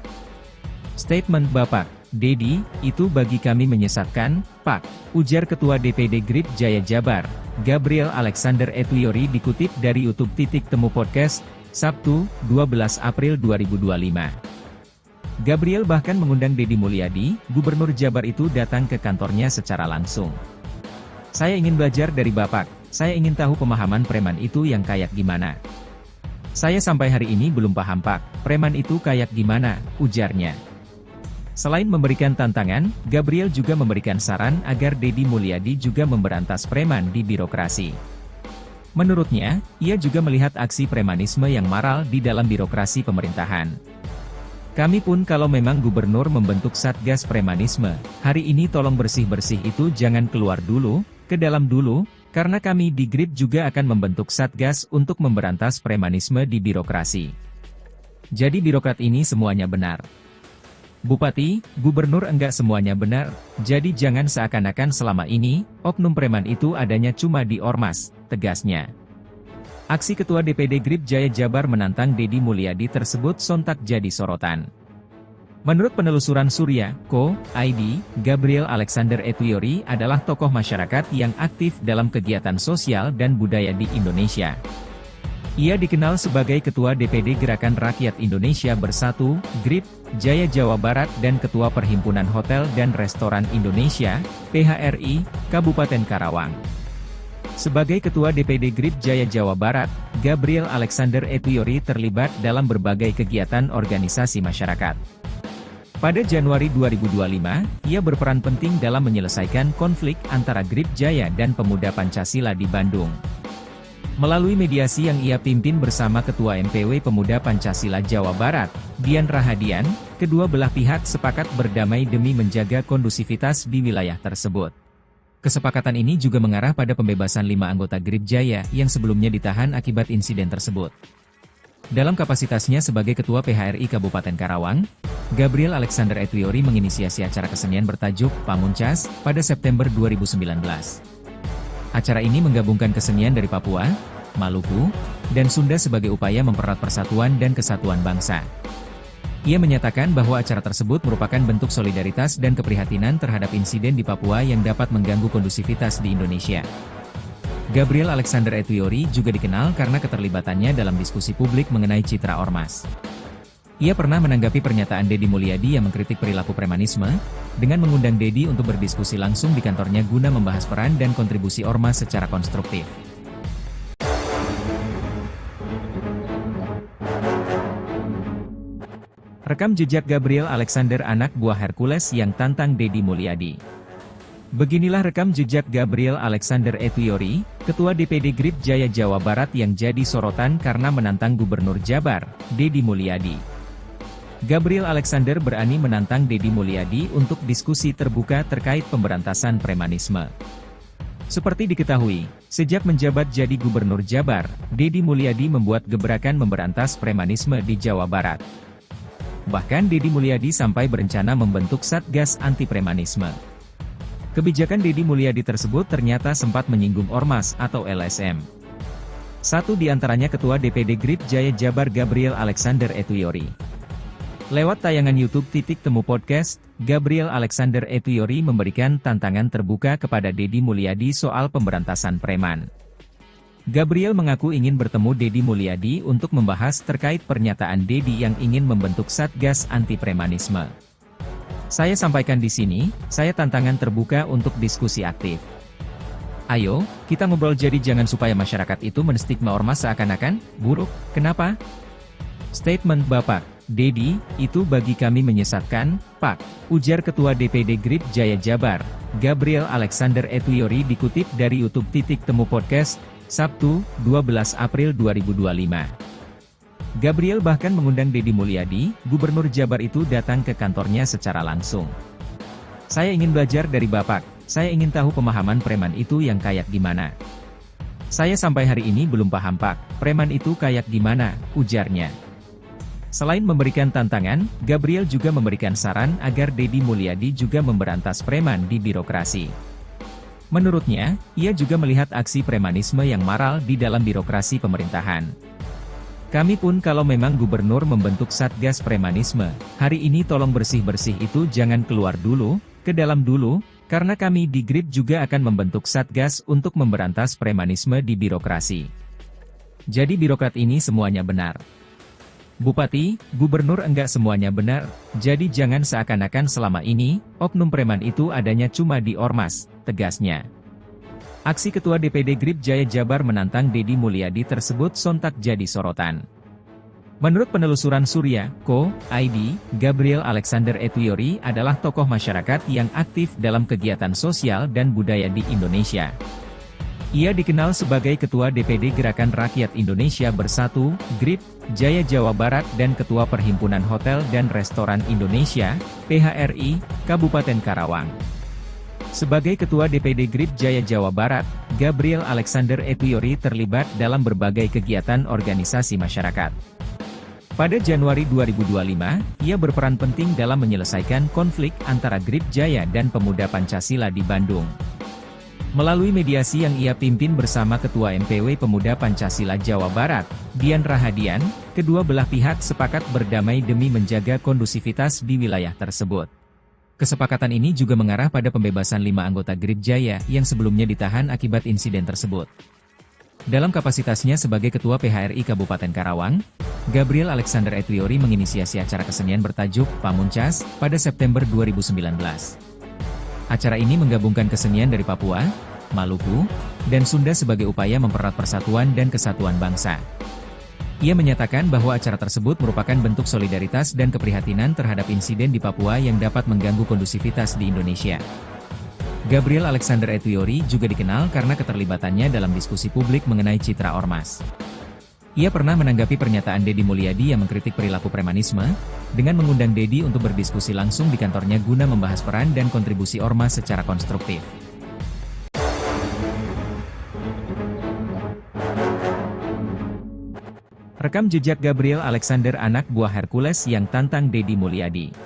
Speaker 1: Statement Bapak Deddy, itu bagi kami menyesatkan, Pak, ujar Ketua DPD Grip Jaya Jabar, Gabriel Alexander Ethiori dikutip dari YouTube Titik Temu Podcast, Sabtu, 12 April 2025. Gabriel bahkan mengundang Deddy Mulyadi, Gubernur Jabar itu datang ke kantornya secara langsung. Saya ingin belajar dari Bapak, saya ingin tahu pemahaman preman itu yang kayak gimana. Saya sampai hari ini belum paham Pak, preman itu kayak gimana, ujarnya. Selain memberikan tantangan, Gabriel juga memberikan saran agar Deddy Mulyadi juga memberantas preman di birokrasi. Menurutnya, ia juga melihat aksi premanisme yang maral di dalam birokrasi pemerintahan. Kami pun kalau memang gubernur membentuk Satgas Premanisme, hari ini tolong bersih-bersih itu jangan keluar dulu, ke dalam dulu, karena kami di Grip juga akan membentuk Satgas untuk memberantas premanisme di birokrasi. Jadi birokrat ini semuanya benar. Bupati, gubernur enggak semuanya benar, jadi jangan seakan-akan selama ini, oknum preman itu adanya cuma di Ormas, tegasnya. Aksi Ketua DPD Grip Jaya Jabar menantang Deddy Mulyadi tersebut sontak jadi sorotan. Menurut penelusuran Surya.co.id, Gabriel Alexander Ethiori adalah tokoh masyarakat yang aktif dalam kegiatan sosial dan budaya di Indonesia. Ia dikenal sebagai Ketua DPD Gerakan Rakyat Indonesia Bersatu, GRIP, Jaya Jawa Barat dan Ketua Perhimpunan Hotel dan Restoran Indonesia, PHRI, Kabupaten Karawang. Sebagai Ketua DPD GRIP Jaya Jawa Barat, Gabriel Alexander Ethiori terlibat dalam berbagai kegiatan organisasi masyarakat. Pada Januari 2025, ia berperan penting dalam menyelesaikan konflik antara GRIP Jaya dan Pemuda Pancasila di Bandung. Melalui mediasi yang ia pimpin bersama Ketua MPW Pemuda Pancasila Jawa Barat, Dian Rahadian, kedua belah pihak sepakat berdamai demi menjaga kondusivitas di wilayah tersebut. Kesepakatan ini juga mengarah pada pembebasan 5 anggota GRIP Jaya yang sebelumnya ditahan akibat insiden tersebut. Dalam kapasitasnya sebagai Ketua PHRI Kabupaten Karawang, Gabriel Alexander Ethiori menginisiasi acara kesenian bertajuk Pamuncas pada September 2019. Acara ini menggabungkan kesenian dari Papua, Maluku, dan Sunda sebagai upaya mempererat persatuan dan kesatuan bangsa. Ia menyatakan bahwa acara tersebut merupakan bentuk solidaritas dan keprihatinan terhadap insiden di Papua yang dapat mengganggu kondusivitas di Indonesia. Gabriel Alexander Ethiori juga dikenal karena keterlibatannya dalam diskusi publik mengenai citra ormas. Ia pernah menanggapi pernyataan Deddy Mulyadi yang mengkritik perilaku premanisme, dengan mengundang Deddy untuk berdiskusi langsung di kantornya guna membahas peran dan kontribusi ormas secara konstruktif. Rekam jejak Gabriel Alexander anak buah Hercules yang tantang Deddy Mulyadi. Beginilah rekam jejak Gabriel Alexander Ethiori, Ketua DPD Grip Jaya Jawa Barat yang jadi sorotan karena menantang Gubernur Jabar, Deddy Mulyadi. Gabriel Alexander berani menantang Deddy Mulyadi untuk diskusi terbuka terkait pemberantasan premanisme. Seperti diketahui, sejak menjabat jadi Gubernur Jabar, Deddy Mulyadi membuat gebrakan memberantas premanisme di Jawa Barat. Bahkan Deddy Mulyadi sampai berencana membentuk Satgas Anti Premanisme. Kebijakan Deddy Mulyadi tersebut ternyata sempat menyinggung Ormas atau LSM. Satu di antaranya Ketua DPD Grip Jaya Jabar Gabriel Alexander Ethiori. Lewat tayangan YouTube Titik Temu Podcast, Gabriel Alexander Ethiori memberikan tantangan terbuka kepada Deddy Mulyadi soal pemberantasan preman. Gabriel mengaku ingin bertemu Deddy Mulyadi untuk membahas terkait pernyataan Deddy yang ingin membentuk Satgas Anti Premanisme. Saya sampaikan di sini, saya tantangan terbuka untuk diskusi aktif. Ayo, kita ngobrol jadi jangan supaya masyarakat itu menstigma ormas seakan-akan buruk. Kenapa? Statement Bapak Deddy, itu bagi kami menyesatkan, Pak, ujar Ketua DPD GRIP Jaya Jabar, Gabriel Alexander Ethiori dikutip dari YouTube Temu Podcast, Sabtu, 12 April 2025. Gabriel bahkan mengundang Deddy Mulyadi, Gubernur Jabar itu datang ke kantornya secara langsung. Saya ingin belajar dari Bapak, saya ingin tahu pemahaman preman itu yang kayak gimana. Saya sampai hari ini belum paham Pak, preman itu kayak gimana, ujarnya. Selain memberikan tantangan, Gabriel juga memberikan saran agar Deddy Mulyadi juga memberantas preman di birokrasi. Menurutnya, ia juga melihat aksi premanisme yang maral di dalam birokrasi pemerintahan. Kami pun kalau memang gubernur membentuk Satgas Premanisme, hari ini tolong bersih-bersih itu jangan keluar dulu, ke dalam dulu, karena kami di GRIP juga akan membentuk Satgas untuk memberantas premanisme di birokrasi. Jadi birokrat ini semuanya benar. Bupati, gubernur enggak semuanya benar, jadi jangan seakan-akan selama ini, oknum preman itu adanya cuma di ormas, tegasnya. Aksi Ketua DPD GRIP Jaya Jabar menantang Deddy Mulyadi tersebut sontak jadi sorotan. Menurut penelusuran Surya.co.id, Gabriel Alexander Ethiori adalah tokoh masyarakat yang aktif dalam kegiatan sosial dan budaya di Indonesia. Ia dikenal sebagai Ketua DPD Gerakan Rakyat Indonesia Bersatu, GRIP, Jaya Jawa Barat dan Ketua Perhimpunan Hotel dan Restoran Indonesia, PHRI, Kabupaten Karawang. Sebagai Ketua DPD GRIP Jaya Jawa Barat, Gabriel Alexander Ethiori terlibat dalam berbagai kegiatan organisasi masyarakat. Pada Januari 2025, ia berperan penting dalam menyelesaikan konflik antara GRIP Jaya dan Pemuda Pancasila di Bandung. Melalui mediasi yang ia pimpin bersama Ketua MPW Pemuda Pancasila Jawa Barat, Dian Rahadian, kedua belah pihak sepakat berdamai demi menjaga kondusivitas di wilayah tersebut. Kesepakatan ini juga mengarah pada pembebasan 5 anggota GRIP Jaya yang sebelumnya ditahan akibat insiden tersebut. Dalam kapasitasnya sebagai Ketua PHRI Kabupaten Karawang, Gabriel Alexander Ethiori menginisiasi acara kesenian bertajuk Pamuncas pada September 2019. Acara ini menggabungkan kesenian dari Papua, Maluku, dan Sunda sebagai upaya mempererat persatuan dan kesatuan bangsa. Ia menyatakan bahwa acara tersebut merupakan bentuk solidaritas dan keprihatinan terhadap insiden di Papua yang dapat mengganggu kondusivitas di Indonesia. Gabriel Alexander Ethiori juga dikenal karena keterlibatannya dalam diskusi publik mengenai citra ormas. Ia pernah menanggapi pernyataan Deddy Mulyadi yang mengkritik perilaku premanisme, dengan mengundang Deddy untuk berdiskusi langsung di kantornya guna membahas peran dan kontribusi ormas secara konstruktif. Rekam jejak Gabriel Alexander anak buah Hercules yang tantang Deddy Mulyadi.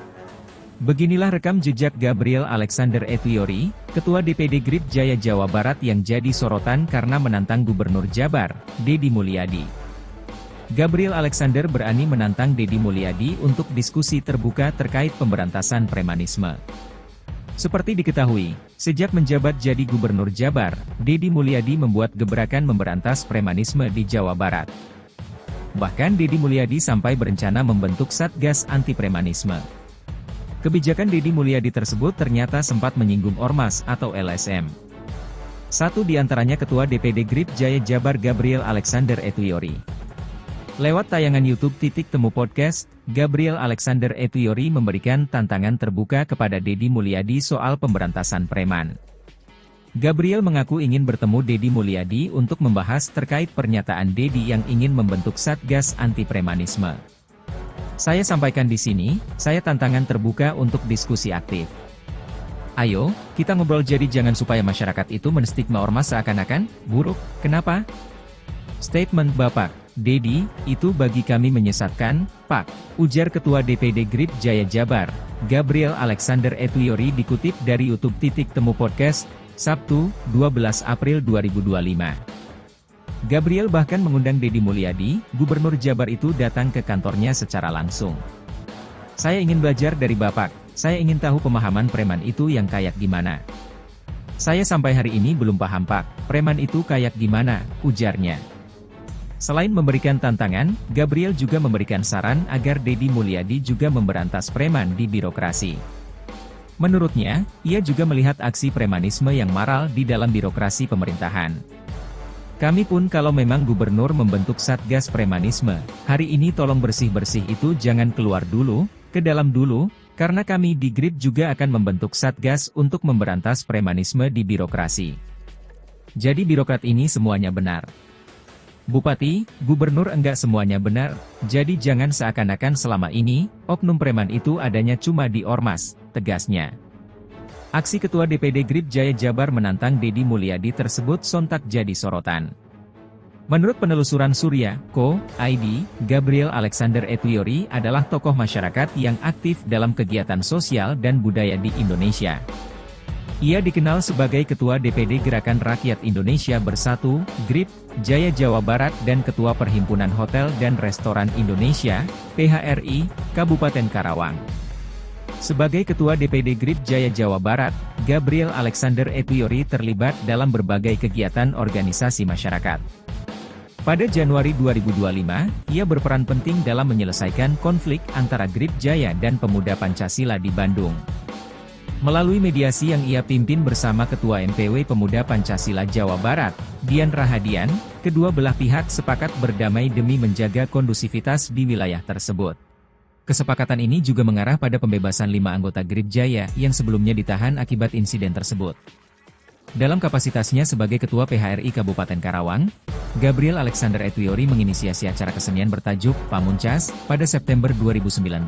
Speaker 1: Beginilah rekam jejak Gabriel Alexander Ethiori, Ketua DPD GRIP Jaya Jawa Barat yang jadi sorotan karena menantang Gubernur Jabar, Deddy Mulyadi. Gabriel Alexander berani menantang Deddy Mulyadi untuk diskusi terbuka terkait pemberantasan premanisme. Seperti diketahui, sejak menjabat jadi Gubernur Jabar, Deddy Mulyadi membuat gebrakan memberantas premanisme di Jawa Barat. Bahkan Deddy Mulyadi sampai berencana membentuk Satgas Anti Premanisme. Kebijakan Deddy Mulyadi tersebut ternyata sempat menyinggung ormas atau LSM. Satu di antaranya Ketua DPD GRIP Jaya Jabar Gabriel Alexander Ethiori. Lewat tayangan YouTube Temu Podcast, Gabriel Alexander Ethiori memberikan tantangan terbuka kepada Deddy Mulyadi soal pemberantasan preman. Gabriel mengaku ingin bertemu Deddy Mulyadi untuk membahas terkait pernyataan Deddy yang ingin membentuk Satgas Anti Premanisme. Saya sampaikan di sini, saya tantangan terbuka untuk diskusi aktif. Ayo, kita ngobrol jadi jangan supaya masyarakat itu menstigma ormas seakan-akan buruk. Kenapa? Statement Bapak Deddy, itu bagi kami menyesatkan, Pak, ujar Ketua DPD GRIP Jaya Jabar, Gabriel Alexander Ethiori dikutip dari YouTube Temu Podcast, Sabtu, 12 April 2025. Gabriel bahkan mengundang Deddy Mulyadi, Gubernur Jabar itu datang ke kantornya secara langsung. Saya ingin belajar dari Bapak, Saya ingin tahu pemahaman preman itu yang kayak gimana. Saya sampai hari ini belum paham Pak, preman itu kayak gimana, ujarnya. Selain memberikan tantangan, Gabriel juga memberikan saran agar Deddy Mulyadi juga memberantas preman di birokrasi. Menurutnya, ia juga melihat aksi premanisme yang maral di dalam birokrasi pemerintahan. Kami pun kalau memang gubernur membentuk satgas premanisme, hari ini tolong bersih-bersih itu jangan keluar dulu, ke dalam dulu, karena kami di GRIP juga akan membentuk satgas untuk memberantas premanisme di birokrasi. Jadi birokrat ini semuanya benar. Bupati, gubernur enggak semuanya benar, jadi jangan seakan-akan selama ini, oknum preman itu adanya cuma di ormas, tegasnya. Aksi Ketua DPD GRIP Jaya Jabar menantang Deddy Mulyadi tersebut sontak jadi sorotan. Menurut penelusuran Surya.co.id, Gabriel Alexander Etuyori adalah tokoh masyarakat yang aktif dalam kegiatan sosial dan budaya di Indonesia. Ia dikenal sebagai Ketua DPD Gerakan Rakyat Indonesia Bersatu, GRIP, Jaya Jawa Barat dan Ketua Perhimpunan Hotel dan Restoran Indonesia, PHRI, Kabupaten Karawang. Sebagai Ketua DPD GRIP Jaya Jawa Barat, Gabriel Alexander Etuyori terlibat dalam berbagai kegiatan organisasi masyarakat. Pada Januari 2025, ia berperan penting dalam menyelesaikan konflik antara GRIP Jaya dan Pemuda Pancasila di Bandung. Melalui mediasi yang ia pimpin bersama Ketua MPW Pemuda Pancasila Jawa Barat, Dian Rahadian, kedua belah pihak sepakat berdamai demi menjaga kondusivitas di wilayah tersebut. Kesepakatan ini juga mengarah pada pembebasan 5 anggota GRIP Jaya yang sebelumnya ditahan akibat insiden tersebut. Dalam kapasitasnya sebagai Ketua PHRI Kabupaten Karawang, Gabriel Alexander Etuyori menginisiasi acara kesenian bertajuk Pamuncas pada September 2019.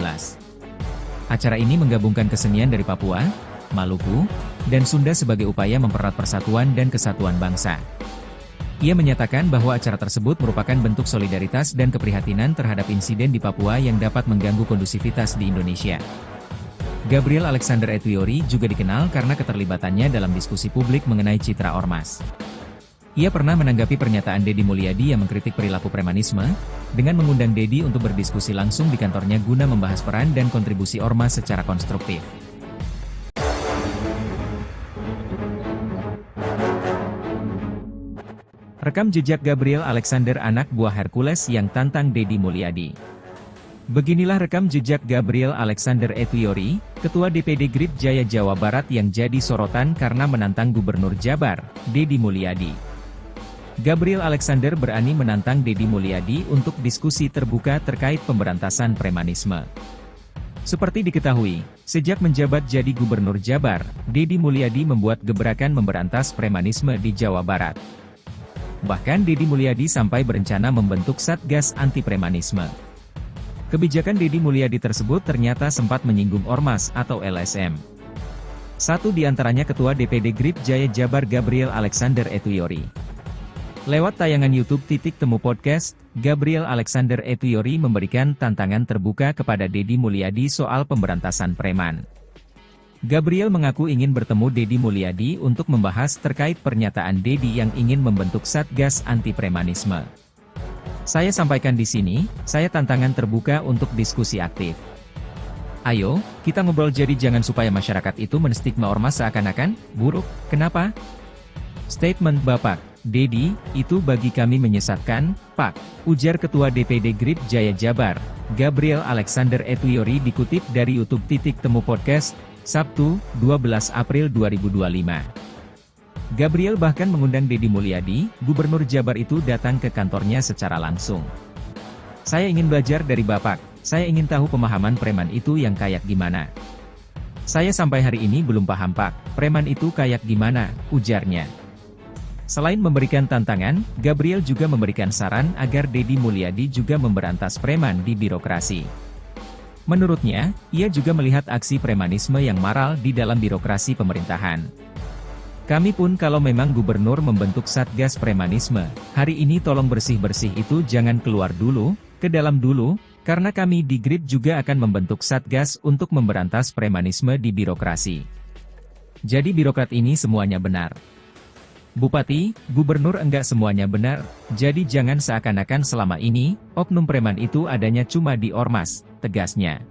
Speaker 1: Acara ini menggabungkan kesenian dari Papua, Maluku, dan Sunda sebagai upaya mempererat persatuan dan kesatuan bangsa. Ia menyatakan bahwa acara tersebut merupakan bentuk solidaritas dan keprihatinan terhadap insiden di Papua yang dapat mengganggu kondusivitas di Indonesia. Gabriel Alexander Etuyori juga dikenal karena keterlibatannya dalam diskusi publik mengenai citra ormas. Ia pernah menanggapi pernyataan Deddy Mulyadi yang mengkritik perilaku premanisme, dengan mengundang Deddy untuk berdiskusi langsung di kantornya guna membahas peran dan kontribusi ormas secara konstruktif. Rekam jejak Gabriel Alexander anak buah Hercules yang tantang Deddy Mulyadi. Beginilah rekam jejak Gabriel Alexander Etuyori, Ketua DPD GRIP Jaya Jawa Barat yang jadi sorotan karena menantang Gubernur Jabar, Deddy Mulyadi. Gabriel Alexander berani menantang Deddy Mulyadi untuk diskusi terbuka terkait pemberantasan premanisme. Seperti diketahui, sejak menjabat jadi Gubernur Jabar, Deddy Mulyadi membuat gebrakan memberantas premanisme di Jawa Barat. Bahkan Deddy Mulyadi sampai berencana membentuk Satgas Anti Premanisme. Kebijakan Deddy Mulyadi tersebut ternyata sempat menyinggung Ormas atau LSM. Satu di antaranya Ketua DPD GRIP Jaya Jabar Gabriel Alexander Etuyori. Lewat tayangan YouTube Temu Podcast, Gabriel Alexander Etuyori memberikan tantangan terbuka kepada Deddy Mulyadi soal pemberantasan preman. Gabriel mengaku ingin bertemu Deddy Mulyadi untuk membahas terkait pernyataan Deddy yang ingin membentuk Satgas Anti Premanisme. Saya sampaikan di sini, saya tantangan terbuka untuk diskusi aktif. Ayo, kita ngobrol jadi jangan supaya masyarakat itu menstigma ormas seakan-akan buruk, kenapa? Statement Bapak Deddy, itu bagi kami menyesatkan, Pak, ujar Ketua DPD GRIP Jaya Jabar, Gabriel Alexander Etuyori dikutip dari YouTube Temu Podcast, Sabtu, 12 April 2025. Gabriel bahkan mengundang Deddy Mulyadi, Gubernur Jabar itu datang ke kantornya secara langsung. Saya ingin belajar dari Bapak, saya ingin tahu pemahaman preman itu yang kayak gimana. Saya sampai hari ini belum paham Pak, preman itu kayak gimana, ujarnya. Selain memberikan tantangan, Gabriel juga memberikan saran agar Deddy Mulyadi juga memberantas preman di birokrasi. Menurutnya, ia juga melihat aksi premanisme yang maral di dalam birokrasi pemerintahan. Kami pun kalau memang gubernur membentuk Satgas Premanisme, hari ini tolong bersih-bersih itu jangan keluar dulu, ke dalam dulu, karena kami di GRIP juga akan membentuk Satgas untuk memberantas premanisme di birokrasi. Jadi birokrat ini semuanya benar. Bupati, gubernur enggak semuanya benar, jadi jangan seakan-akan selama ini, oknum preman itu adanya cuma di ormas, tegasnya.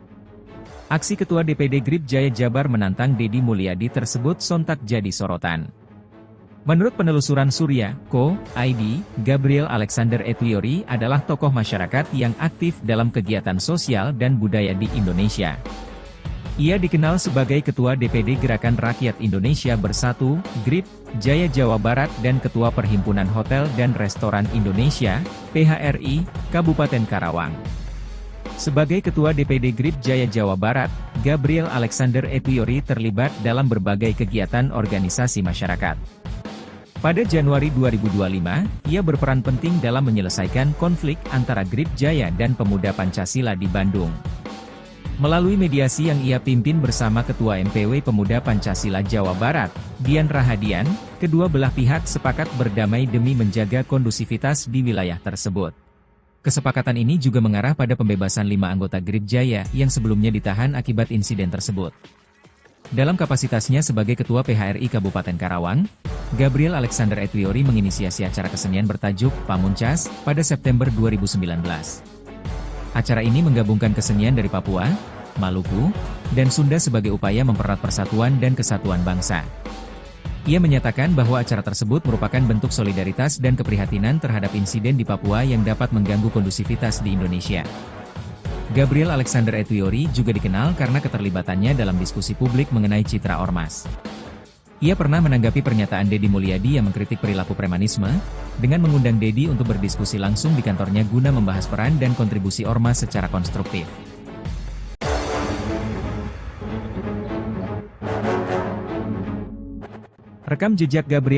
Speaker 1: Aksi Ketua DPD Grip Jaya Jabar menantang Deddy Mulyadi tersebut sontak jadi sorotan. Menurut penelusuran Surya.co.id, Gabriel Alexander Etwiori adalah tokoh masyarakat yang aktif dalam kegiatan sosial dan budaya di Indonesia. Ia dikenal sebagai Ketua DPD Gerakan Rakyat Indonesia Bersatu, GRIP, Jaya Jawa Barat dan Ketua Perhimpunan Hotel dan Restoran Indonesia, PHRI, Kabupaten Karawang. Sebagai Ketua DPD GRIP Jaya Jawa Barat, Gabriel Alexander Etwiori terlibat dalam berbagai kegiatan organisasi masyarakat. Pada Januari 2025, ia berperan penting dalam menyelesaikan konflik antara GRIP Jaya dan Pemuda Pancasila di Bandung. Melalui mediasi yang ia pimpin bersama Ketua MPW Pemuda Pancasila Jawa Barat, Dian Rahadian, kedua belah pihak sepakat berdamai demi menjaga kondusivitas di wilayah tersebut. Kesepakatan ini juga mengarah pada pembebasan 5 anggota GRIP Jaya yang sebelumnya ditahan akibat insiden tersebut. Dalam kapasitasnya sebagai Ketua PHRI Kabupaten Karawang, Gabriel Alexander Etwiori menginisiasi acara kesenian bertajuk Pamuncas pada September 2019. Acara ini menggabungkan kesenian dari Papua, Maluku, dan Sunda sebagai upaya mempererat persatuan dan kesatuan bangsa. Ia menyatakan bahwa acara tersebut merupakan bentuk solidaritas dan keprihatinan terhadap insiden di Papua yang dapat mengganggu kondusivitas di Indonesia. Gabriel Alexander Etwiori juga dikenal karena keterlibatannya dalam diskusi publik mengenai citra ormas. Ia pernah menanggapi pernyataan Deddy Mulyadi yang mengkritik perilaku premanisme, dengan mengundang Deddy untuk berdiskusi langsung di kantornya guna membahas peran dan kontribusi ormas secara konstruktif. Rekam jejak Gabriel